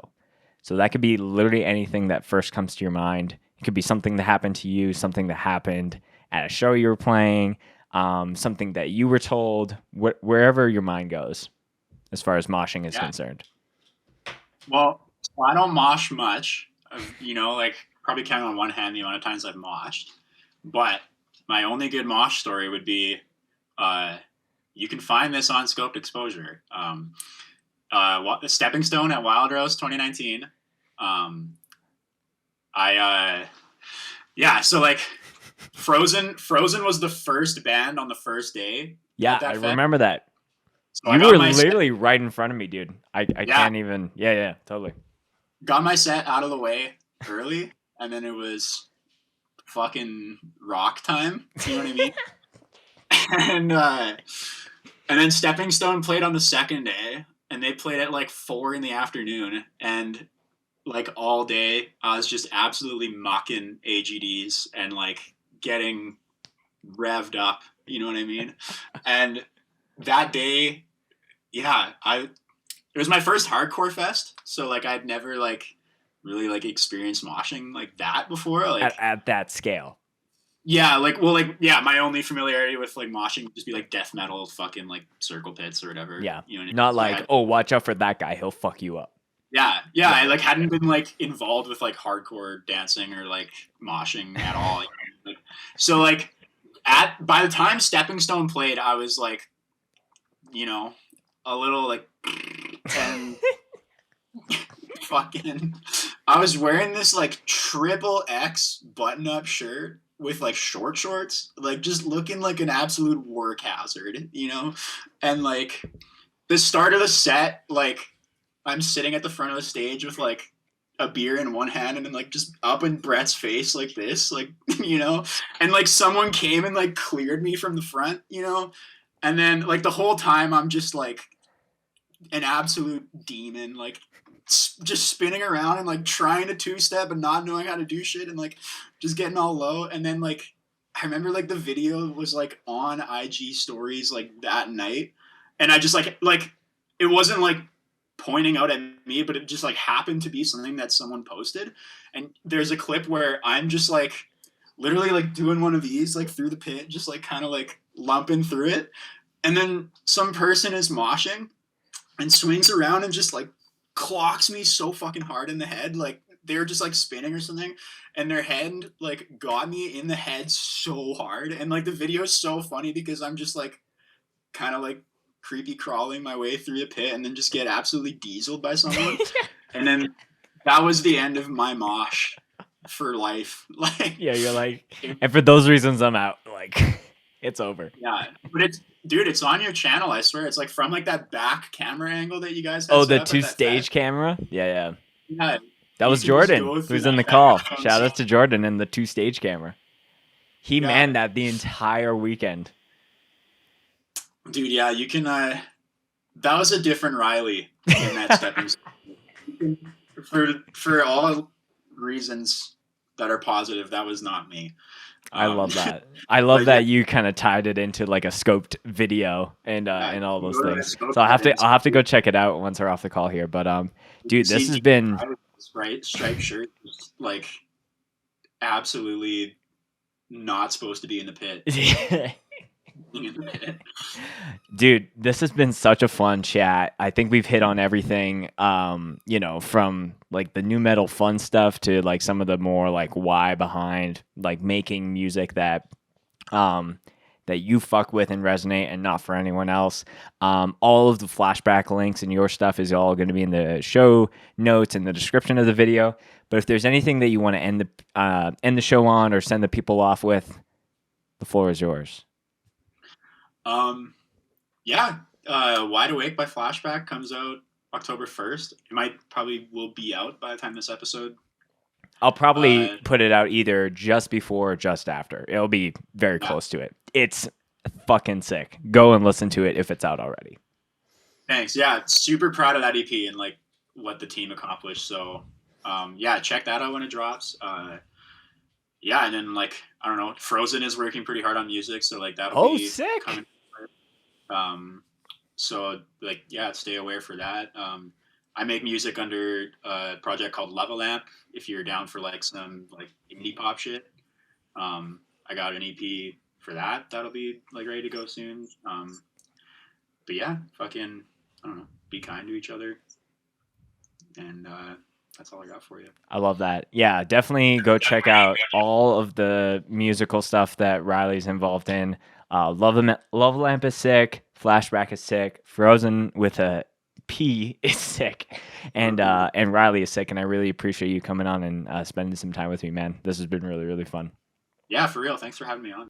S4: So that could be literally anything that first comes to your mind. It could be something that happened to you, something that happened at a show you were playing, something that you were told, wherever your mind goes as far as moshing is concerned.
S1: Well, I don't mosh much. Like probably count on one hand the amount of times I've moshed. But my only good mosh story would be, you can find this on Scoped Exposure. The Stepping Stone at Wild Rose 2019. So like Frozen was the first band on the first day.
S4: Yeah, I remember that. So you were literally right in front of me, dude. I can't even. Yeah, totally.
S1: Got my set out of the way early, and then it was fucking rock time. You know what I mean? And then Stepping Stone played on the second day, and they played at like 4 p.m, and like all day I was just absolutely mucking AGDs and like getting revved up. You know what I mean? And that day, it was my first hardcore fest, so like I'd never like really like experienced moshing like that before, like
S4: at that scale.
S1: Yeah, my only familiarity with like moshing would just be like death metal, fucking like circle pits or whatever.
S4: Yeah,
S1: you know what I mean?
S4: Not like, oh, watch out for that guy, he'll fuck you up.
S1: Yeah. I like hadn't been like involved with like hardcore dancing or like moshing at all. So like by the time Stepping Stone played, I was like, a little like, and fucking, I was wearing this like XXX button-up shirt with like short shorts, like just looking like an absolute work hazard, and like the start of the set, like I'm sitting at the front of the stage with like a beer in one hand and then like just up in Brett's face like this, like, and like someone came and like cleared me from the front, and then like the whole time I'm just like an absolute demon, like just spinning around and like trying to two-step and not knowing how to do shit and like just getting all low. And then like I remember like the video was like on IG stories like that night, and I just like it wasn't like pointing out at me, but it just like happened to be something that someone posted. And there's a clip where I'm just like literally like doing one of these like through the pit, just like kind of like lumping through it, and then some person is moshing and swings around and just like clocks me so fucking hard in the head, like they're just like spinning or something, and their head like got me in the head so hard. And like the video is so funny because I'm just like kind of like creepy crawling my way through the pit and then just get absolutely dieseled by someone. And then that was the end of my mosh for life. Like,
S4: yeah, you're like, and for those reasons I'm out, like it's over.
S1: Yeah, but it's on your channel, I swear. It's like from like that back camera angle that you guys had.
S4: Oh, the 2-stage camera? Yeah.
S1: Yeah.
S4: That was Jordan who's in the call. Shout out to Jordan and the 2-stage camera. He manned that the entire weekend.
S1: Dude, yeah, you can that was a different Riley in that stepping stone. For all reasons that are positive, that was not me.
S4: I love that. I love that you kind of tied it into like a scoped video and all those things. So I'll have to go check it out once we're off the call here. But dude, this has been
S1: striped shirt, like absolutely not supposed to be in the pit.
S4: Dude, this has been such a fun chat. I think we've hit on everything, from like the new metal fun stuff to like some of the more like why behind like making music that you fuck with and resonate and not for anyone else. All of the flashback links and your stuff is all going to be in the show notes and the description of the video. But if there's anything that you want to end the show on or send the people off with, the floor is yours.
S1: Yeah, Wide Awake by Flashback comes out October 1st. It probably will be out by the time this episode.
S4: I'll probably put it out either just before or just after. It'll be very close to it. It's fucking sick. Go and listen to it if it's out already.
S1: Thanks. Yeah, super proud of that EP and like what the team accomplished. So, yeah, check that out when it drops. Yeah, and then like I don't know, Frozen is working pretty hard on music, so like that'll be
S4: sick.
S1: Coming. So like yeah, stay aware for that. I make music under a project called Lava Lamp. If you're down for like some like indie pop shit, I got an EP for that. That'll be like ready to go soon. But yeah, fucking I don't know, be kind to each other, and that's all I got for you.
S4: I love that. Yeah, definitely go check out all of the musical stuff that Riley's involved in. Love Lamp is sick. Flashback is sick. Frozen with a P is sick, and Riley is sick. And I really appreciate you coming on and spending some time with me, man. This has been really, really fun.
S1: Yeah, for real. Thanks for having me on.